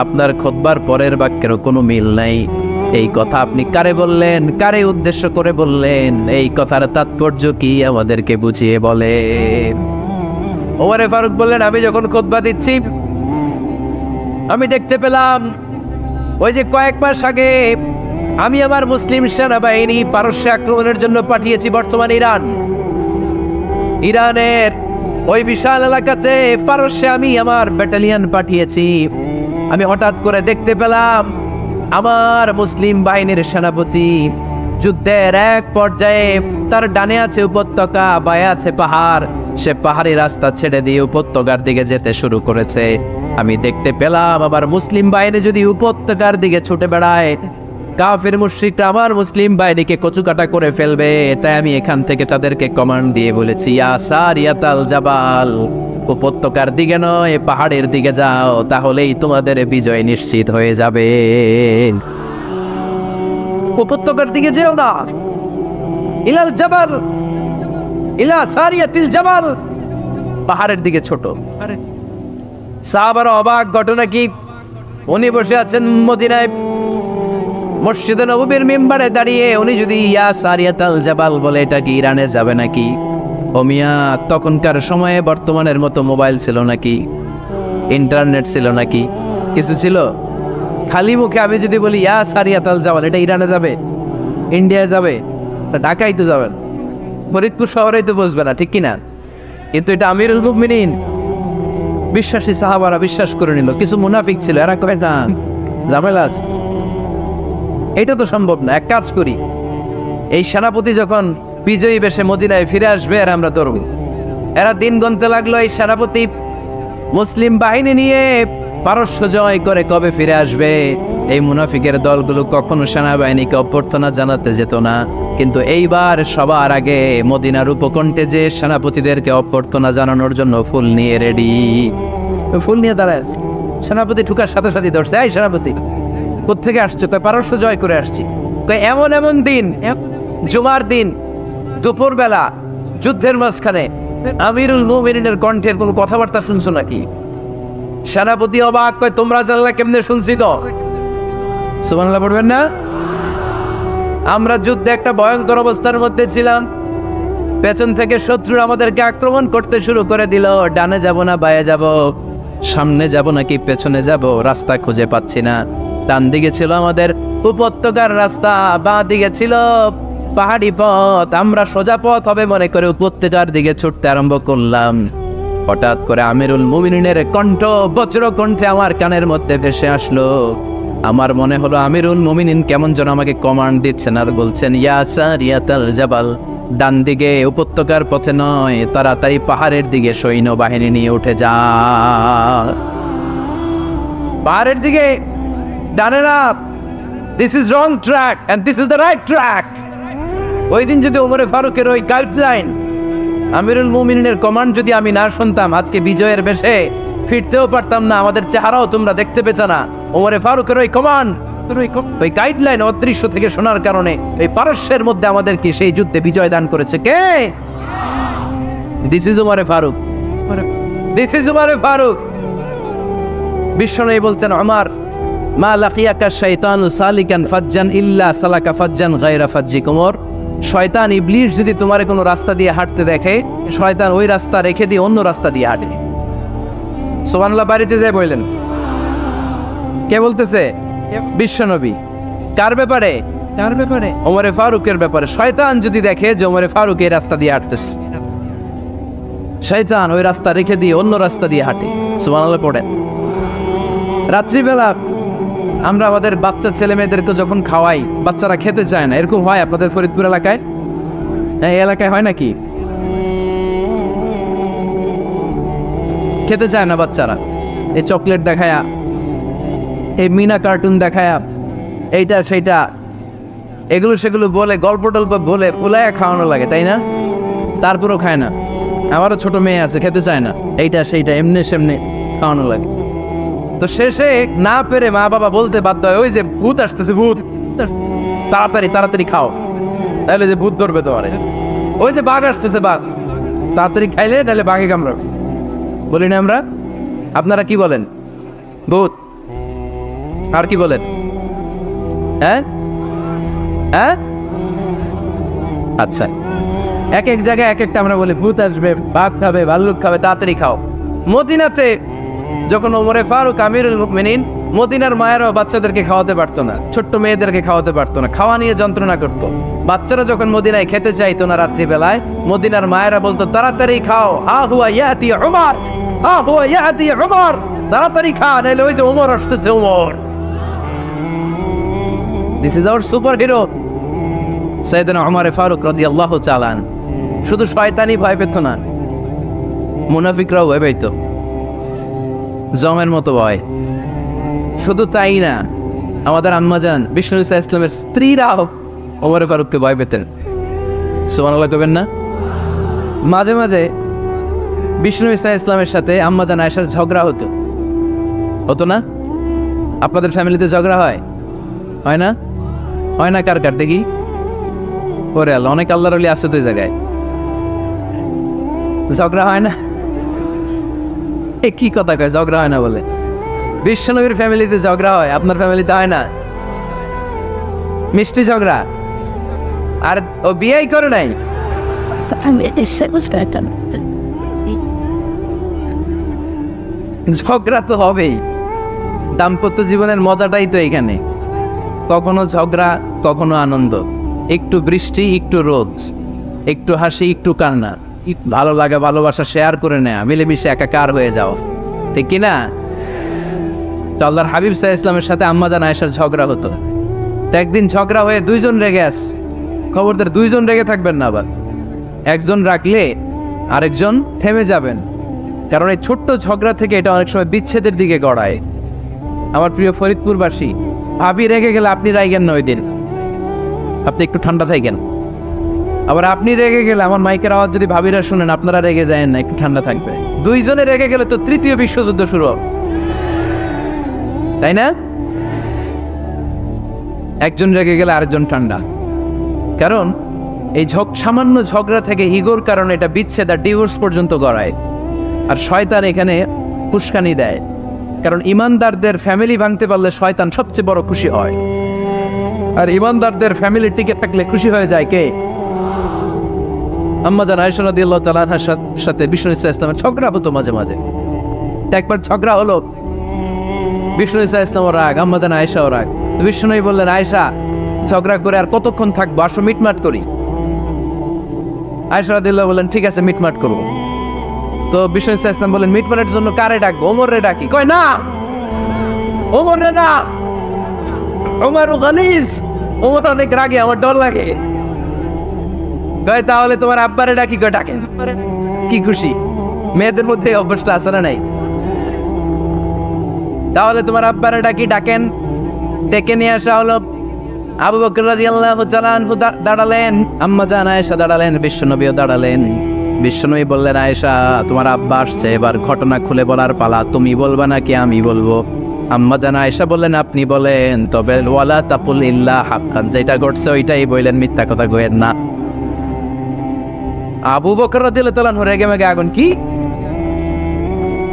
A: আপনার খুতবার পরের বাক্যেরও কোনো মিল নাই। এই কথা আপনি কারে বললেন, কারে উদ্দেশ্য করে বললেন? এই কথার তাৎপর্য কি আমাদেরকে বুঝিয়ে বলেন। ওমরে ফারুক বললেন, আমি যখন খুতবা দিচ্ছি আমি দেখতে পেলাম ওই যে কয়েক মাস আগে আমি আমার মুসলিম সেনাবাহিনী পারস্যে আক্রমণের জন্য পাঠিয়েছি, বর্তমান ইরানের ওই বিশাল এলাকাতে পারস্যে আমি আমার ব্যাটালিয়ন পাঠিয়েছি। আমি হঠাৎ করে দেখতে পেলাম আমার মুসলিম বাহিনীর সেনাপতি যুদ্ধের এক পর্যায়ে তার ডানে আছে উপত্যকা, বায়ে আছে পাহাড়। সে পাহাড়ি রাস্তা ছেড়ে দিয়ে উপত্যকার দিকে যেতে শুরু করেছে। আমি দেখতে পেলাম আবার মুসলিম বাহিনী যদি উপত্যকার দিকে ছুটে বেড়ায়, কাফির মুশরিকরা আমার মুসলিম বাহিনীকে কচুকাটা করে ফেলবে। তাই আমি এখান থেকে তাদেরকে কমান্ড দিয়ে বলেছি, ইয়া সারিয়াতাল জাবাল, উপত্যকার দিকে নয় পাহাড়ের দিকে যাও, তাহলেই তোমাদের বিজয় নিশ্চিত হয়ে যাবে। উপত্যকার দিকে যেও না, ইলাল জাবাল, ইলা সারিয়াতিল জাবাল, পাহাড়ের দিকে ছোট। সাহাবারা অবাক, ঘটনা কি? উনি বসে আছেন মদিনায় মসজিদে নববীর মিম্বারে দাঁড়িয়ে, উনি যদি ইয়া সারিয়াতাল জাবাল বলে, এটা কি ইরানে যাবে নাকি? ও মিয়া, তখনকার সময়ে বর্তমানের মতো মোবাইল ছিল নাকি, ইন্টারনেট ছিল নাকি, কিছু ছিল? খালি মুখে আমি যদি বলি ইয়া সারিয়াতাল জাবাল, এটা ইরানে যাবে, ইন্ডিয়া যাবে, ঢাকায় তো যাবেন, ফরিদপুর শহরেই তো বসবে না, ঠিক কিনা? কিন্তু এটা আমিরুল মুমিনিন বিশ্বাসী সাহাবারা বিশ্বাস করে নিল। কিছু মুনাফিক ছিল, এরা কয় না ঝামেলা আছে, এটা তো সম্ভব না। এক কাজ করি, এই সেনাপতি যখন বিজয়ী বেশে মদিনায় ফিরে আসবে আর আমরা ধরব। এরা দিন গুনতে লাগলো, এই সেনাপতি মুসলিম বাহিনী নিয়ে পারস্য জয় করে কবে ফিরে আসবে। এই মুনাফিকের দলগুলো কখনো সেনাবাহিনীকে অভ্যর্থনা জানাতে যেত না, কিন্তু এইবার সবার আগে মদিনার উপকণ্ঠে যে সেনাপতিদেরকে অভ্যর্থনা জানানোর জন্য ফুল নিয়ে রেডি, ফুল নিয়ে দাঁড়ায় আছে। সেনাপতি ঠুকার সাথে সাথে ধরছে, এই সেনাপতি কোত্থেকে আসছো? কয় পারস্য জয় করে আসছি। কয় এমন এমন দিন, জুমার দিন দুপুর বেলা যুদ্ধের মাঝখানে আমিরুল মুমিনিনের কণ্ঠের কোনো কথাবার্তা শুনছো নাকি? সেনাপতি অবাক, কয় তোমরা জানলা কেমনে? শুনছি তো। সুবহানাল্লাহ পড়বেন না? আমরা যুদ্ধে একটা ভয়ঙ্কর অবস্থার মধ্যে ছিলাম, পেছন থেকে শত্রু আমাদেরকে আক্রমণ করতে শুরু করে দিল। ডানে যাব না বায়ে যাব, সামনে যাব নাকি পেছনে যাব, রাস্তা খুঁজে পাচ্ছি না। ডান দিকে ছিল আমাদের উপত্যকার রাস্তা, বাঁ দিকে ছিল পাহাড়ি পথ। আমরা সোজা পথ হবে মনে করে উপত্যকার দিকে ছুটতে আরম্ভ করলাম। হঠাৎ করে আমিরুল মুমিনিনের কণ্ঠ বজ্র কণ্ঠে আমার কানের মধ্যে ভেসে আসলো। আমার মনে হলো আমিরুল মুমিনিন কেমন যেন আমাকে কমান্ড দিচ্ছেন আর বলছেন, ইয়া সারিয়াতাল জাবাল, ডান দিকে উপত্যকার পথে নয়, তাড়াতাড়ি পাহাড়ের দিকে সৈন্য বাহিনী নিয়ে উঠে যা। পাহাড়ের দিকে, ডানে না, this is wrong track and this is the right track. ওই দিন যদি ওমরে ফারুকের ওই গাইডলাইন, আমিরুল মুমিনিনের কমান্ড যদি আমি না শুনতাম, আজকে বিজয়ের বেশে ফিরতেও পারতাম না, আমাদের চেহারাও তোমরা দেখতে পেত না। ওমরে ফারুকের ওই কমান্ড, ওই গাইডলাইন অদৃশ্য থেকে শোনার কারণে এই পারস্যের মধ্যে আমাদেরকে সেই যুদ্ধে বিজয় দান করেছে কে? দিস ইজ ওমরে ফারুক, দিস ইজ ওমরে ফারুক। বিশ্বনবী বলছেন, ওমর মা লাকিয়াকা শাইতানু সালিকান ফাজ্জান ইল্লা সালাকা ফাজ্জান গায়রা ফাজ্জিক। ওমর, শয়তান ইবলিস যদি তোমার কোনো রাস্তা দিয়ে হাঁটতে দেখে, শয়তান ওই রাস্তা রেখে দিয়ে অন্য রাস্তা দিয়ে হাঁটে। সুবহানাল্লাহ বাড়িতে যায় বললেন, কে বলতেছে? বিশ্বনবী। কার ব্যাপারে? কার ব্যাপারে? ওমরে ফারুকের ব্যাপারে। শয়তান যদি দেখে যে ওমরে ফারুক এই রাস্তা দিয়ে হাঁটতেছে, শয়তান ওই রাস্তা রেখে দিয়ে অন্য রাস্তা দিয়ে হাঁটে। সুবহানাল্লাহ পড়েন। রাত্রিবেলা আমরা আমাদের বাচ্চা ছেলে মেয়েদেরকে যখন খাওয়াই, বাচ্চারা খেতে চায় না, এরকম হয় আপনাদের ফরিদপুর এলাকায়? হ্যাঁ, এই এলাকায় হয় নাকি? খেতে চায় না বাচ্চারা, এই চকলেট দেখায়া, এই মিনা কার্টুন দেখায়া, এইটা সেইটা এগুলো সেগুলো বলে, গল্প টল্প বলে ভুলায়া খাওয়ানো লাগে, তাই না? তারপরেও খায় না। আমারও ছোট মেয়ে আছে, খেতে চায় না, এইটা সেইটা এমনি সেমনি খাওয়ানো লাগে। তো শেষে না পেরে মা বাবা বলতে বাধ্য হয়, ওই যে ভূত আসতেছে, ভূত, তাড়াতাড়ি তাড়াতাড়ি খাও, তাহলে যে ভূত ধরবে তোমার। ওই যে বাঘ আসতেছে, বাঘ, তাড়াতাড়ি খাইলে তাহলে বাঘে কামড়াবে। বলি না আমরা? আপনারা কি বলেন? ভূত। আর কি বলেন? হ্যাঁ হ্যাঁ, আচ্ছা, এক এক জায়গায় এক একটা আমরা বলি, ভূত আসবে, বাঘ খাবে, ভাল্লুক খাবে, তাড়াতাড়ি খাও। মদিনাতে যখন ওমরে ফারুক আমিরুল মুমিনিন, মদিনার মায়েরাও বাচ্চাদেরকে খাওয়াতে পারতো না, ছোট্ট মেয়েদেরকে খাওয়াতে পারতো না, খাওয়া নিয়ে যন্ত্রণা করতো। বাচ্চারা যখন মদিনায় খেতে চাইতো না রাত্রিবেলায়, মদিনার মায়েরা বলতো, তাড়াতাড়ি খাও, হা হুয়া ইয়াতি উমর, হা হুয়া ইয়াতি উমর, তাড়াতাড়ি খা, নাইলে ওই যে ওমর আসতেছে, Omar. This is our super hero. সাইয়েদনা ওমর ফারুক রাদিয়াল্লাহু তাআলা শুধু শয়তানি ভয় পেত না, মুনাফিকরাও ভয় পেত, জমের মতো ভয়। শুধু তাই না, আমাদের আম্মাজান বিষ্ণু ইসা ইসলামের স্ত্রীরাও ওমর ফারুককে ভয় পেতেন। সুবহানাল্লাহ কবেন না? মাঝে মাঝে বিষ্ণু ইসা ইসলামের সাথে আম্মাজান আয়েশার ঝগড়া হতো, হতো না? আপনাদের ফ্যামিলিতে ঝগড়া হয়? হয় না? হয় না কার কার দেখি? ওরে আল্লাহ, অনেক আল্লাহর ওলি আছে তো এই জায়গায়। ঝগড়া হয় না? এ কি কথা কয় ঝগড়া হয় না বলে? বিশ্বনবীর ফ্যামিলিতে ঝগড়া হয়, আপনার ফ্যামিলিতে হয় না? মিষ্টি ঝগড়া। আর ও বিয়েই করে নাই, ঝগড়া তো হবেই। দাম্পত্য জীবনের মজাটাই তো এখানে, কখনো ঝগড়া কখনো আনন্দ, একটু বৃষ্টি একটু রোদ, একটু হাসি একটু কান্না, ভালো লাগা ভালোবাসা শেয়ার করে নেয়া, মিলেমিশে একাকার হয়ে যাও, ঠিক কিনা? তো আল্লাহর হাবিব সাল্লাল্লাহু আলাইহি ইসলামের সাথে আম্মাজান আয়েশার ঝগড়া হতো। তো একদিন ঝগড়া হয়ে দুইজন রেগে আস, খবরদার দুইজন রেগে থাকবেন না, আবার একজন রাখলে আরেকজন থেমে যাবেন, কারণ এই ছোট্ট ঝগড়া থেকে এটা অনেক সময় বিচ্ছেদের দিকে গড়ায়। আমার প্রিয় ফরিদপুরবাসী, ভাবি রেগে গেলে আপনি রাইগেন না, ওই দিন আপনি একটু ঠান্ডা থাকেন। আবার আপনি রেগে গেলে আমার মাইকের আওয়াজ যদি ভাবিরা শুনেন, আপনারা রেগে যায় না, একটু ঠান্ডা থাকবে। দুইজনে রেগে গেলে তো তৃতীয় বিশ্বযুদ্ধ শুরু হবে, তাই না? একজন রেগে গেলে আরেকজন ঠান্ডা, কারণ এই সামান্য ঝগড়া থেকে ইগোর কারণে এটা বিচ্ছেদ আর ডিভোর্স পর্যন্ত গড়ায়। আর শয়তান এখানে উস্কানি দেয়, কারণ ইমানদারদের ফ্যামিলি ভাঙতে পারলে শয়তান সবচেয়ে বড় খুশি হয়, আর ইমানদারদের ফ্যামিলি টিকে থাকলে খুশি হয়ে যায় কে? আম্মাজান আয়েশা রাদিয়াল্লাহু তাআলা আনহার সাথে বিষ্ণু ইসা ইসলামের ঝগড়া হতো মাঝে মাঝে। একবার ঝগড়া হলো, বিষ্ণু ইসা ইসলাম রাগ, আম্মাজান আয়েশাও রাগ। বিষ্ণুই বললেন, আয়েশা ঝগড়া করে আর কতক্ষণ থাকবো, আসো মিটমাট করি। আয়েশা রাদিয়াল্লাহু বললেন, ঠিক আছে মিটমাট করবো। তো বিষ্ণু ইসা ইসলাম বললেন, মিটমাটের জন্য কারে ডাকবো? ওমরে ডাকি। কয় না, ওমরে না, ওমর গালিজ, ওমর অনেক রাগে, আমার ডর লাগে। কয় তাহলে তোমার আব্বারে ডাকি। কয় ডাকেন। কি খুশি, মেয়েদের মধ্যে অভ্যাসটা আছে না নাই? তাহলে তোমার আব্বারে ডাকি, ডাকেন। ডেকে নিয়ে আসা হলো। আবু বকর রাদিয়াল্লাহু তাআলা আনহু দাঁড়ালেন, আম্মাজান আয়েশা দাঁড়ালেন, বিশ্বনবীও দাঁড়ালেন। বিশ্বনবী বললেন, আয়েশা তোমার আব্বা আসছে, এবার ঘটনা খুলে বলার পালা, তুমি বলবা নাকি আমি বলবো? আম্মাজান আয়েশা বললেন, আপনি বলেন, তবে ওয়ালা তাকুল ইল্লা হাক্কান, যেটা ঘটছে ওইটাই বললেন, মিথ্যা কথা কইেন না। আবু বকর রাদিয়াল্লাহু তাআলা রেগে মেগে আগুন, কি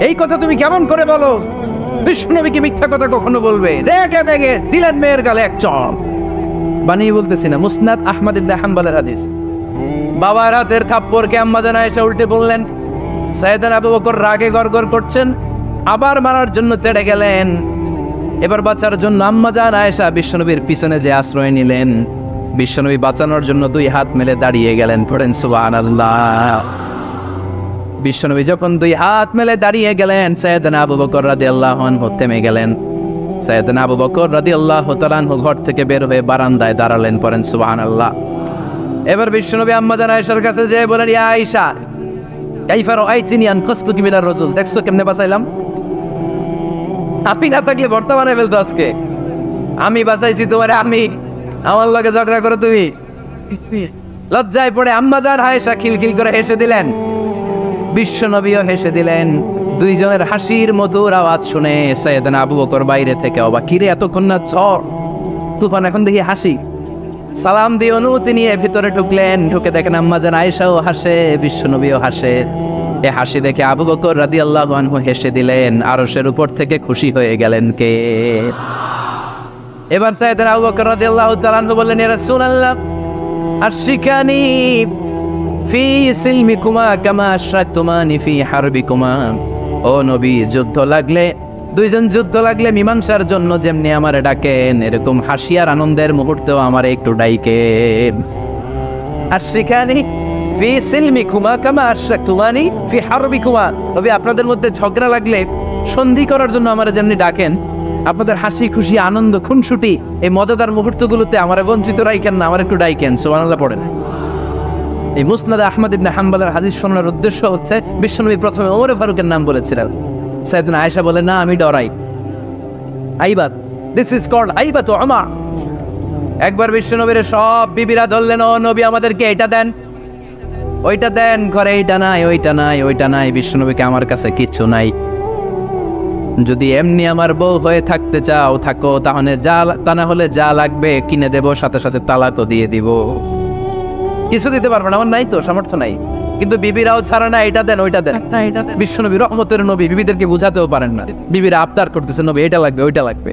A: এই কথা তুমি কেমন করে বলো? বিশ্বনবী কি মিথ্যা কথা কখনো বলবে? রেগে মেগে দিলেন মেয়ের গালে এক চড়। বানিয়ে বলতেছি না, মুসনাদ আহমদ ইবনে হাম্বলের হাদিস। বাবার হাতের থাপ্পড়কে আম্মাজান আয়েশা উল্টে বললেন। সাইয়েদনা আবু বকর রাগে গড়গড় করছেন, আবার মারার জন্য তেড়ে গেলেন। এবার বাঁচার জন্য আম্মাজান আয়েশা বিশ্বনবীর পিছনে যে আশ্রয় নিলেন, বিশ্বনবী বাঁচানোর জন্য দুই হাত মেলে দাঁড়িয়ে গেলেন। পড়েন সুবহানাল্লাহ। বিশ্বনবী যখন দুই হাত মেলে দাঁড়িয়ে গেলেন, সাইয়েদনা আবু বকর রাদিয়াল্লাহু আনহু থেমে গেলেন। সাইয়েদনা আবু বকর রাদিয়াল্লাহু তাআলা আনহু ঘর থেকে বের হয়ে বারান্দায় দাঁড়ালেন। পড়েন সুবহানাল্লাহ। এবার বিশ্বনবী আম্মাজান আয়েশার কাছে যেয়ে বলেন, ইয়া আয়েশা কাইফা রাআইতিনি আনকাসতুকি মিনার রাজুল, দেখছো কেমনে বাঁচাইলাম? আপনি না থাকলে বর্তমানে ফেলতো আজকে। আমি বাঁচাইছি তোমারে, আমি আমার লগে ঝগড়া করো তুমি। লজ্জায় পড়ে আম্মাজান আয়েশা খিলখিল করে হেসে দিলেন, বিশ্বনবীও হেসে দিলেন। দুইজনের হাসির মধুর আওয়াজ শুনে সাইয়েদনা আবু বকর বাইরে থেকে অবাক, কিরে এতক্ষণ না ঝড় তুফান, এখন দেখি হাসি। সালাম দিয়ে অনুমতি নিয়ে ভিতরে ঢুকলেন। ঢুকে দেখেন আম্মাজান আয়েশাও হাসে, বিশ্বনবীও হাসে। এ হাসি দেখে আবু বকর রাদিয়াল্লাহু আনহু হেসে দিলেন। আরশের উপর থেকে খুশি হয়ে গেলেন কে? এবার সাইয়েদনা আবু বকর রাদিয়াল্লাহু তাআলা আনহু বললেন, ইয়া রাসূলুল্লাহ আশরিকানি ফি সিলমিকুমা কামা আশরাকতুমানি ফি হারবিকুমা। ও নবী, যুদ্ধ লাগলে, দুইজন যুদ্ধ লাগলে মীমাংসার জন্য যেমনি আমারে ডাকেন, এরকম হাসি আর আনন্দের মুহূর্তেও আমারে একটু ডাইকেন। আশরিকানি ফি সিলমিকুমা কামা আশরাকতুমানি ফি হারবিকুমা। নবী, আপনাদের মধ্যে ঝগড়া লাগলে সন্ধি করার জন্য আমারে যেমনি ডাকেন, আপনাদের হাসি খুশি আনন্দ খুনসুটি এই মজাদার মুহূর্তগুলোতে আমার বঞ্চিত রাইকেন না, আমার একটু ডাইকেন, সুবহানাল্লাহ পড়েন। এই মুসনাদ আহমদ ইবনে হাম্বলের হাদিস শোনার উদ্দেশ্য হচ্ছে বিশ্বনবী প্রথমে ওমর ফারুকের নাম বলেছিলেন। সাইয়েদনা আয়েশা বলে না, আমি ডরাই। আইবাত, দিস ইজ কল্ড আইবাত ওমর। একবার বিশ্বনবীর সব বিবিরা ধরলেন, ও নবী আমাদেরকে এটা দেন ওইটা দেন, ঘরে এইটা নাই ওইটা নাই ওইটা নাই। বিশ্বনবীকে আমার কাছে কিচ্ছু নাই, যদি এমনি আমার বউ হয়ে থাকতে চাও থাকো, তাহলে তা না হলে যা লাগবে কিনে দেব, সাথে সাথে তালাকও দিয়ে দিব। কিছু দিতে পারবেন, আমার নাই তো সামর্থ্য নাই, কিন্তু বিবিরাও ছাড়া না, এটা দেন ওইটা দেন। বিশ্বনবী রহমতের নবী, বিবিদেরকে বুঝাতেও পারেন না, বিবিরা আবদার করতেছে নবী এটা লাগবে ওইটা লাগবে।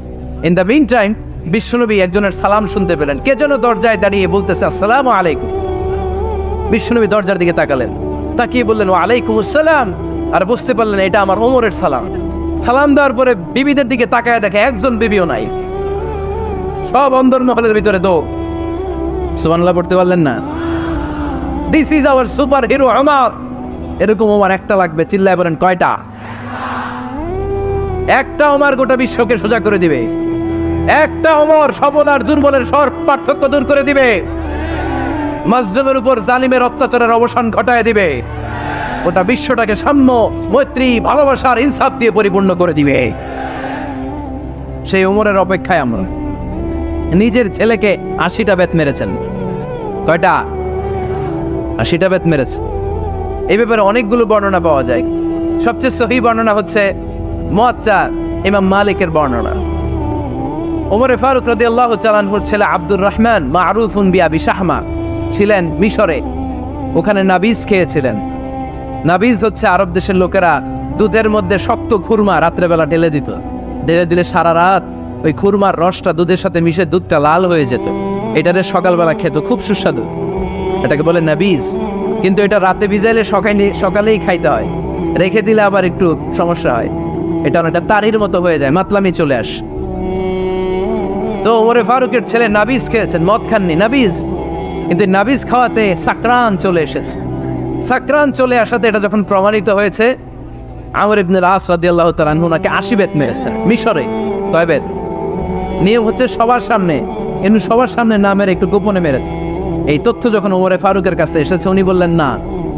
A: ইন দ্য মিন টাইম বিশ্বনবী একজনের সালাম শুনতে পেলেন, কে যেন দরজায় দাঁড়িয়ে বলতেছে আসসালামু আলাইকুম। বিশ্বনবী দরজার দিকে তাকালেন, তাকিয়ে বললেন ওয়ালাইকুম আসসালাম, আর বুঝতে পারলেন এটা আমার ওমরের সালাম। সালাম দেওয়ার পরে বিবিদের দিকে তাকায় দেখে একজন বিবিও নাই, সব অন্দর মহলের ভিতরে দো। সুবহানাল্লাহ পড়তে পারলেন না? This is our super hero Omar. এরকম ওমর একটা লাগবে, চিল্লায় বলেন কয়টা? একটা ওমর গোটা বিশ্বকে সোজা করে দিবে, একটা ওমর সবল আর দুর্বলের সব পার্থক্য দূর করে দিবে, মাজলুমের উপর জালিমের অত্যাচারের অবসান ঘটায় দিবে, গোটা বিশ্বটাকে সাম্য মৈত্রী ভালোবাসার ইনসাফ দিয়ে পরিপূর্ণ করে দিবে। সেই ওমরের অপেক্ষায় আমরা। নিজের ছেলেকে 80টা বেত মেরেছেন। কয়টা? 80টা বেত মেরেছে। এই ব্যাপারে অনেকগুলো বর্ণনা পাওয়া যায়। সবচেয়ে সহিহ বর্ণনা হচ্ছে মুয়াত্তা ইমাম মালিকের বর্ণনা। ওমর ফারুক রাদিয়াল্লাহু তাআলা আনহুর ছেলে আব্দুর রহমান মারুফুন বিআবি শাহমা ছিলেন মিশরে, ওখানে নাবিজ খেয়েছিলেন। নাবিজ হচ্ছে আরব দেশের লোকেরা দুধের মধ্যে শক্ত খুরমা রাত্রেবেলা ঢেলে দিত, ঢেলে দিলে সারা রাত ওই খুরমার রসটা দুধের সাথে মিশে দুধটা লাল হয়ে যেত। এটারে সকালবেলা খেত, খুব সুস্বাদু, এটাকে বলে নাবিজ। কিন্তু এটা রাতে ভিজাইলে সকালেই খাইতে হয়, রেখে দিলে আবার একটু সমস্যা হয়, এটা অনেকটা তারির মতো হয়ে যায়, মাতলামি চলে আসে। তো ওমর ফারুকের ছেলে নাবিজ খেয়েছেন, মদ খাননি, নাবিজ। কিন্তু নাবিজ খাওয়াতে সাকরান চলে এসেছে। সাকরান চলে আসাতে এটা যখন প্রমাণিত হয়েছে, আমর ইবনে আস রাদিয়াল্লাহু তাআলা আনহু ওনাকে 80 বেত মেরেছেন মিশরে। কয় বেত? নিয়ম হচ্ছে সবার সামনে, কিন্তু সবার সামনে না মেরে একটু গোপনে মেরেছে। এই তথ্য যখন ওমরে ফারুকের কাছে এসেছে, উনি বললেন না,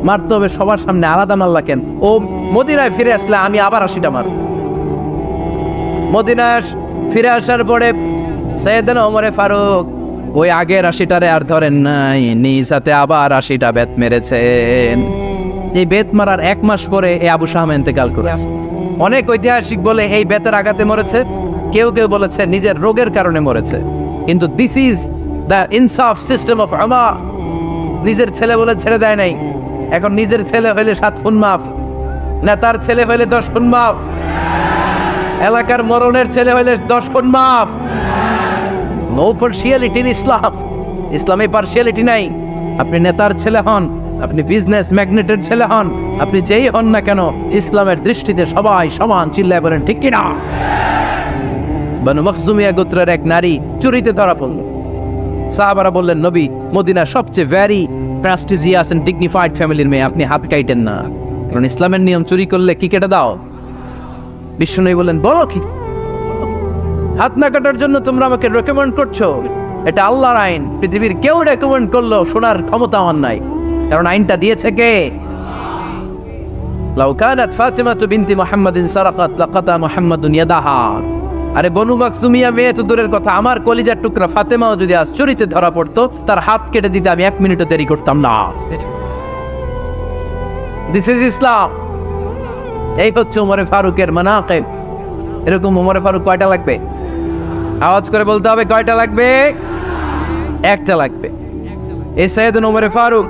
A: মারতে হবে সবার সামনে, আলাদা মারলা কেন? ও মদিনায় ফিরে আসলে আমি আবার 80টা মারব। মদিনায় ফিরে আসার পরে সাইয়েদনা ওমরে ফারুক ওই আগের 80টারে আর ধরেন নাই, নিজ হাতে আবার 80টা বেত মেরেছেন। এই বেত মারার 1 মাস পরে এই আবু শাহমা ইন্তেকাল করেছে। অনেক ঐতিহাসিক বলে এই বেতের আঘাতে মরেছে, কেউ কেউ বলেছে নিজের রোগের কারণে মরেছে। কিন্তু দিস ইজ দ্য ইনসাফ সিস্টেম অফ ওমর। নিজের ছেলে বলে ছেড়ে দেয় নাই। এখন নিজের ছেলে হইলে 7 খুন মাফ, নেতার ছেলে হইলে 10 খুন মাফ, এলাকার মরণের ছেলে হইলে 10 খুন মাফ। নো পার্সিয়ালিটি ইন ইসলাম। ইসলামে পার্সিয়ালিটি নাই। আপনি নেতার ছেলে হন, আপনি বিজনেস ম্যাগনেটের ছেলে হন, আপনি যেই হন না কেন, ইসলামের দৃষ্টিতে সবাই সমান। চিল্লায় বলেন ঠিক কিনা? বনু মখজুমিয়া গোত্রের এক নারী চুরিতে ধরা পড়ল। সাহাবারা বললেন, নবী মদিনার সবচেয়ে ভেরি প্রেস্টিজিয়াস এন্ড ডিগনিফাইড ফ্যামিলির মেয়ে, আপনি হাত কাটেন না, কারণ ইসলামের নিয়ম চুরি করলে কি কেটে দাও। বিশ্বনবী বললেন, বলো কি? হাত না কাটার জন্য তোমরা আমাকে রেকমেন্ড করছো? এটা আল্লাহর আইন, পৃথিবীর কেউ রেকমেন্ড করলো শোনার ক্ষমতা আমার নাই, কারণ আইনটা দিয়েছে কে? লাউ কানাত ফাতিমাতু বিনতি মুহাম্মাদিন সারাকাত লাকাতা মুহাম্মাদুন ইয়াদাহা। আরে বনু মাকসুমিয়া মেয়ে তো দূরের কথা, আমার কলিজার টুকরা ফাতেমাও যদি আজ চুরিতে ধরা পড়তো, তার হাত কেটে দিতে আমি 1 মিনিটও দেরি করতাম না। দিস ইজ ইসলাম। এই হচ্ছে ওমর ফারুকের মানাকিব। এরকম ওমর ফারুক কয়টা লাগবে? আওয়াজ করে বলতে হবে, কয়টা লাগবে? একটা লাগবে। এই সাইয়েদনা ওমর ফারুক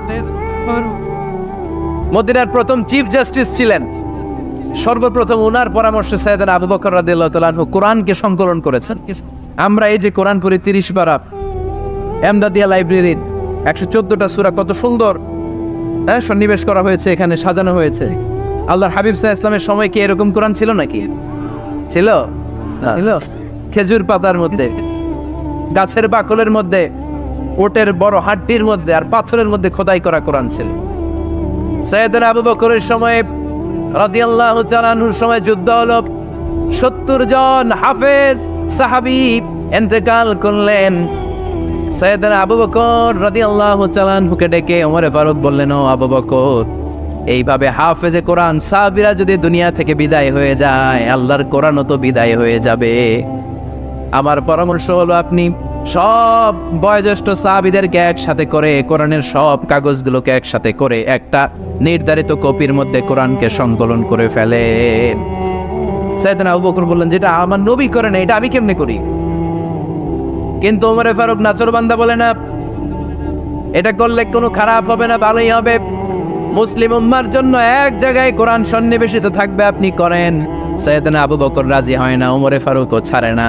A: মদিনার প্রথম চিফ জাস্টিস ছিলেন। সর্বপ্রথম ওনার পরামর্শে সাইয়েদনা আবু বকর রাদিয়াল্লাহু তাআলা আনহু কোরআনকে সংকলন করেছেন। আমরা এই যে কোরআন পড়ি 30 পারা, এমদাদিয়া লাইব্রেরির 114টা সূরা, কত সুন্দর সন্নিবেশ করা হয়েছে, এখানে সাজানো হয়েছে। আল্লাহর হাবিব সাল্লাল্লাহু আলাইহি ওয়াসাল্লামের সময় কি এরকম কোরআন ছিল নাকি? ছিল? ছিল। খেজুর পাতার মধ্যে, গাছের বাকলের মধ্যে, ওটের বড় হাড্ডির মধ্যে আর পাথরের মধ্যে খোদাই করা কোরআন ছিল। সাইয়েদনা আবু বকরের সময় রাদিয়াল্লাহু তাআলা আনহুর সময় যুদ্ধ হলো, 70 জন হাফেজ সাহাবী ইন্তেকাল করলেন। সাইয়েদনা আবু বকর রাদিয়াল্লাহু তাআলা আনহুকে ডেকে ওমর ফারুক বললেন, ও আবু বকর, এইভাবে হাফেজে কোরআন সাহাবীরা যদি দুনিয়া থেকে বিদায় হয়ে যায়, আল্লাহর কোরআনও তো বিদায় হয়ে যাবে। আমার পরামর্শ হলো আপনি সব বয়োজ্যেষ্ঠ সাহাবীদেরকে একসাথে করে কোরআনের সব কাগজগুলোকে একসাথে করে একটা নির্ধারিত কপির মধ্যে কোরআনকে সংকলন করে ফেলেন। সাইয়েদনা আবু বকর বললেন, যেটা আমার নবী করে না, এটা আমি কেমনে করি? কিন্তু ওমর ফারুক নাচরবান্দা বলে না, এটা করলে কোনো খারাপ হবে না, ভালোই হবে। মুসলিম উম্মার জন্য এক জায়গায় কোরআন সন্নিবেশিত থাকবে, আপনি করেন। সাইয়েদনা আবু বকর রাজি হয় না, ওমর ফারুকও ছাড়ে না।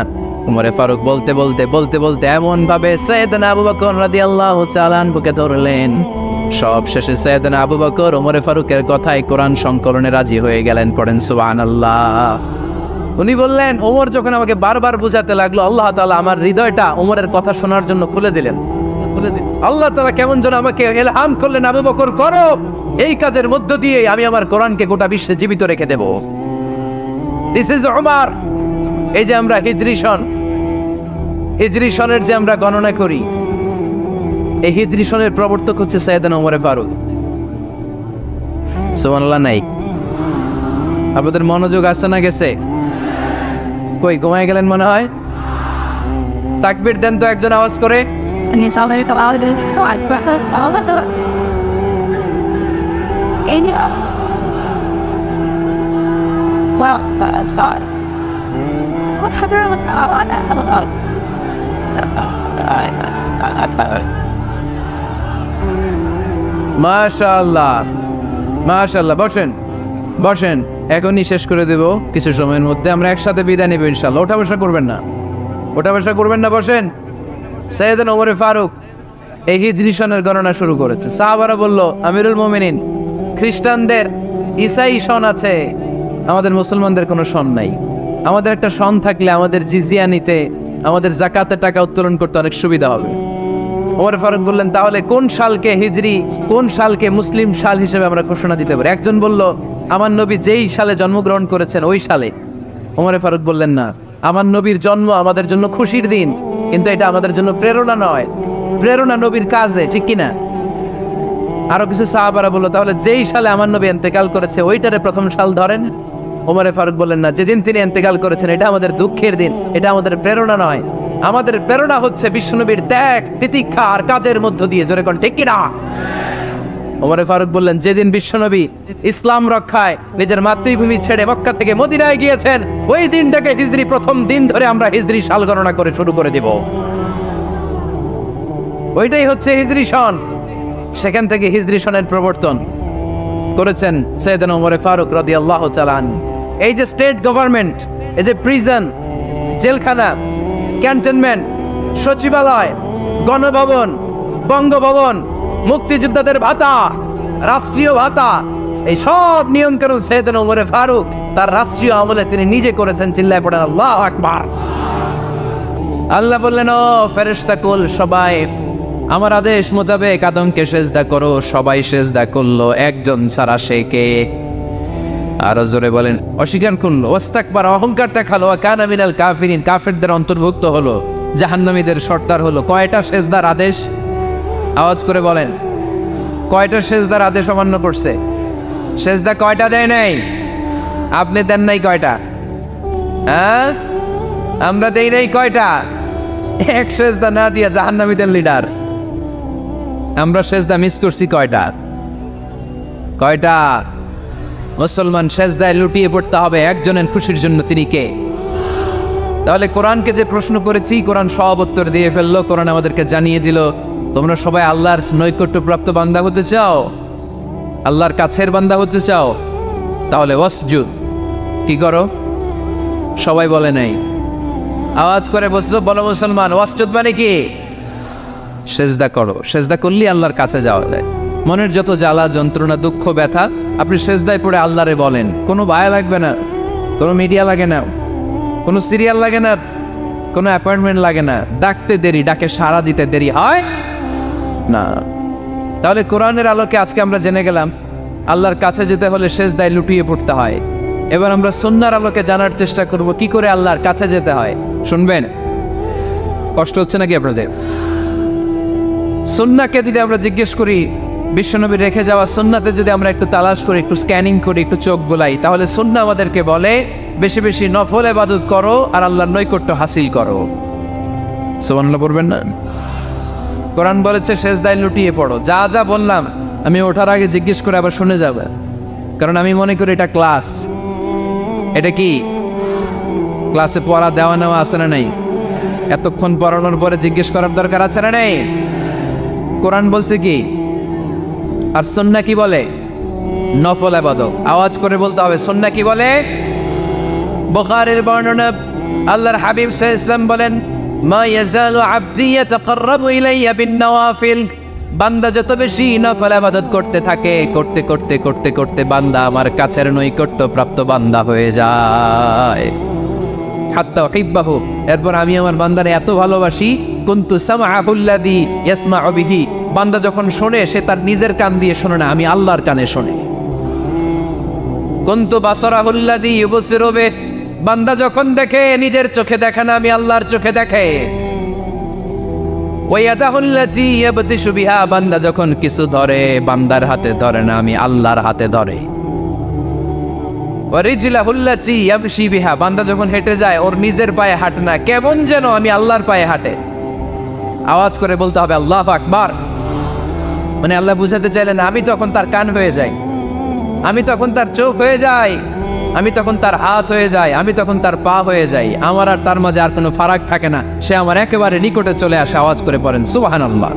A: ওমর ফারুক বলতে বলতে এমন ভাবে সাইয়েদনা আবু বকর রাদিয়াল্লাহু তাআলা আনহুকে ধরলেন, সব শেষে সাইয়েদনা আবু বকর ওমর ফারুকের কথায় কোরআন সংকলনে রাজি হয়ে গেলেন। পড়েন সুবহানাল্লাহ। উনি বললেন, ওমর যখন আমাকে বারবার বুঝাতে লাগলো, আল্লাহ তাআলা আমার হৃদয়টা ওমরের কথা শোনার জন্য খুলে দিলেন। আল্লাহ তাআলা কেমন যেন আমাকে ইলহাম করলেন, আবু বকর করো, এই কাজের মধ্য দিয়ে আমি আমার কোরআনকে গোটা বিশ্বে জীবিত রেখে দেব। This is Umar. এই যে আমরা হিজরি সনের যে আমরা গণনা করি, এই হিজরি সনের প্রবর্তক হচ্ছে সাইয়েদনা ওমর ফারুক। সুবহানাল্লাহ। নাই আপনাদের মনোযোগ আছে না গেছে? কই ঘুমায় গেলেন মনে হয়? তাকবীর দেন তো একজন আওয়াজ করে। মাশাআল্লাহ মাশাআল্লাহ। বসেন বসেন, এখনই শেষ করে দেব কিছু সময়ের মধ্যে। আমরা একসাথে বিদায় নেব ইনশাআল্লাহ। ওঠা বসা করবেন না, ওঠা বসা করবেন না, বসেন। সাইয়েদনা ওমর ফারুক এই হিজরি সনের গণনা শুরু করেছে। সাহাবারা বলল, আমিরুল মুমিনিন, খ্রিস্টানদের ঈসাই সন আছে, আমাদের মুসলমানদের কোনো সন নাই। আমাদের একটা সন থাকলে আমাদের জিজিয়া নিতে, আমাদের যাকাতের টাকা উত্তোলন করতে অনেক সুবিধা হবে। ওমর ফারুক বললেন, তাহলে কোন সালকে হিজরি, কোন সালকে মুসলিম সাল হিসেবে আমরা ঘোষণা দিতে পারি? একজন বলল, আমার নবী যেই সালে জন্মগ্রহণ করেছেন ওই সালে। ওমর ফারুক বললেন, না, আমার নবীর জন্ম আমাদের জন্য খুশির দিন, কিন্তু এটা আমাদের জন্য প্রেরণা নয়। প্রেরণা নবীর কাজে, ঠিক কিনা? আরো কিছু সাহাবারা বলল, তাহলে যেই সালে আমার নবী ইন্তেকাল করেছে ওইটারে প্রথম সাল ধরেন। ওমর ফারুক বললেন, না, যেদিন তিনি ইন্তেকাল করেছেন এটা আমাদের দুঃখের দিন, এটা আমাদের প্রেরণা নয়। আমাদের প্রেরণা হচ্ছে বিশ্বনবীর ত্যাগ, তিতিক্ষা আর কাজের মধ্য দিয়ে। জোরে কোন ঠিক কিনা? ওমর ফারুক বললেন, যেদিন বিশ্বনবী ইসলাম রক্ষায় নিজের মাতৃভূমি ছেড়ে মক্কা থেকে মদিনায় গিয়েছেন, ওই দিনটাকে হিজরি প্রথম দিন ধরে আমরা হিজরি সাল গণনা করে শুরু করে দিব। ওইটাই হচ্ছে হিজরি সন। সেখান থেকে হিজরি সনের প্রবর্তন করেছেন সাইয়েদনা ওমর ফারুক রাদিয়াল্লাহু তাআলা আনহু। এই যে স্টেট গভর্নমেন্ট, এই যে প্রিজন, জেলখানা, ক্যান্টনমেন্ট, সচিবালয়, গণভবন, বঙ্গভবন, মুক্তিযোদ্ধাদের ভাতা, রাষ্ট্রীয় ভাতা, এই সব নিয়ন্ত্রণ সাইয়েদনা ওমর ফারুক তার রাষ্ট্রীয় আমলে তিনি নিজে করেছেন। চিল্লায় পড়েন আল্লাহু আকবার। আল্লাহ বললেন, ও ফেরেশতাকুল সবাই আমার আদেশ মোতাবেক আদমকে সেজদা করো। সবাই সেজদা করলো, একজন ছাড়া, সে কে? আরো জোরে বলেন। অস্বীকার করলো, ওয়াস্তাকবার, অহংকার দেখালো, কানা মিনাল কাফিরিন, কাফেরদের অন্তর্ভুক্ত হলো, জাহান্নামীদের সর্দার হলো। কয়টা সেজদার আদেশ? আওয়াজ করে বলেন, কয়টা সেজদার আদেশ অমান্য করছে? সেজদা কয়টা দেয় নাই? আপনি দেন নাই কয়টা? হ্যাঁ, আমরা দেই নাই কয়টা? এক সেজদা না দিয়া জাহান্নামীদের লিডার। আমরা সেজদা মিস করছি কয়টা? কয়টা? মুসলমান সেজদায় লুটিয়ে পড়তে হবে একজনের খুশির জন্য, তিনি কে? তাহলে কোরআনকে যে প্রশ্ন করেছি, কোরআন সব উত্তর দিয়ে ফেললো। কোরআন আমাদেরকে জানিয়ে দিল, তোমরা সবাই আল্লাহর নৈকট্যপ্রাপ্ত বান্দা হতে চাও, আল্লাহর কাছের বান্দা হতে চাও, তাহলে ওয়াসজুদ, কি করো? সবাই বলে নাই, আওয়াজ করে বলো মুসলমান, ওয়াসজুদ মানে কি? সেজদা করো। সেজদা করলেই আল্লাহর কাছে যাওয়া যায়। মনের যত জ্বালা যন্ত্রণা দুঃখ ব্যথা আপনি সেজদায় পড়ে আল্লাহরে বলেন। কোনো বায়া লাগবে না, কোনো মিডিয়া লাগে না, কোনো সিরিয়াল লাগে না, কোনো অ্যাপয়েন্টমেন্ট লাগে না, ডাকতে দেরি, ডাকে সাড়া দিতে দেরি হয় না। তাহলে কোরআনের আলোকে আজকে আমরা জেনে গেলাম আল্লাহর কাছে যেতে হলে সেজদায় লুটিয়ে পড়তে হয়। এবার আমরা সুন্নাহর আলোকে জানার চেষ্টা করব কি করে আল্লাহর কাছে যেতে হয়। শুনবেন, কষ্ট হচ্ছে নাকি আপনাদের? সুন্নাহকে যদি আমরা জিজ্ঞেস করি, বিশ্বনবী রেখে যাওয়া সুন্নাতে যদি আমরা একটু তালাশ করি, একটু স্ক্যানিং করি, একটু চোখ বোলাই, তাহলে সুন্নাহ আমাদেরকে বলে বেশি বেশি নফল ইবাদত করো আর আল্লাহর নৈকট্য হাসিল করো। সুবহানাল্লাহ পড়বেন না? কোরআন বলেছে সেজদায় লুটিয়ে পড়ো। যা যা বললাম আমি ওঠার আগে জিজ্ঞেস করে আবার শুনে যাবে, কারণ আমি মনে করি এটা ক্লাস। এটা কি ক্লাসে পড়া দেওয়া নেওয়া আছে না নাই? এতক্ষণ পড়ানোর পরে জিজ্ঞেস করার দরকার আছে না নাই? কোরআন বলছে কি আর সুন্নাহ কি বলে? নফল ইবাদত। আওয়াজ করে বলতে হবে সুন্নাহ কি বলে। বুখারীর বর্ণনা, আল্লাহর হাবিব সাল্লাল্লাহু আলাইহি ওয়াসাল্লাম বলেন, মা ইয়াজালু আবদি ইয়াতাকাররাবু ইলাইয়া বিন-নওয়াফিল, বান্দা যত বেশি নফল ইবাদত করতে থাকে, করতে করতে করতে করতে বান্দা আমার কাছের নৈকট্য প্রাপ্ত বান্দা হয়ে যায়। হাত্তা উহিব্বাহু, এরপর আমি আমার বান্দারে এত ভালোবাসি, কুনতু সামআহুল্লাযী ইয়াসমাউ বিহি, বান্দা যখন শোনে সে তার নিজের কান দিয়ে শোনে না, আমি আল্লাহর কানে শোনে। কুনতু বাসারাহুল্লাযী ইউবসিরু বিহি, বান্দা যখন দেখে নিজের চোখে দেখে না, আমি আল্লাহর চোখে দেখে। ওয়ায়াদাহুল্লাযী ইয়াবতিশু বিহা, বান্দা যখন কিছু ধরে বান্দার হাতে ধরে না, আমি আল্লাহর হাতে ধরে। ওয়ারিজলাহুল্লাযী ইয়ামশি বিহা, বান্দা যখন হেঁটে যায় ওর নিজের পায়ে হাঁটে না, কেমন যেন আমি আল্লাহর পায়ে হাঁটে। আওয়াজ করে বলতে হবে আল্লাহু আকবার। মানে আল্লাহ বুঝাতে চাইলেন আমি তখন তার কান হয়ে যাই, আমি তখন তার চোখ হয়ে যাই, আমি তখন তার হাত হয়ে যাই, আমি তখন তার পা হয়ে যাই। আমার আর তার মাঝে আর কোনো ফারাক থাকে না, সে আমার একেবারে নিকটে চলে আসে। আওয়াজ করে পড়েন সুবহানাল্লাহ।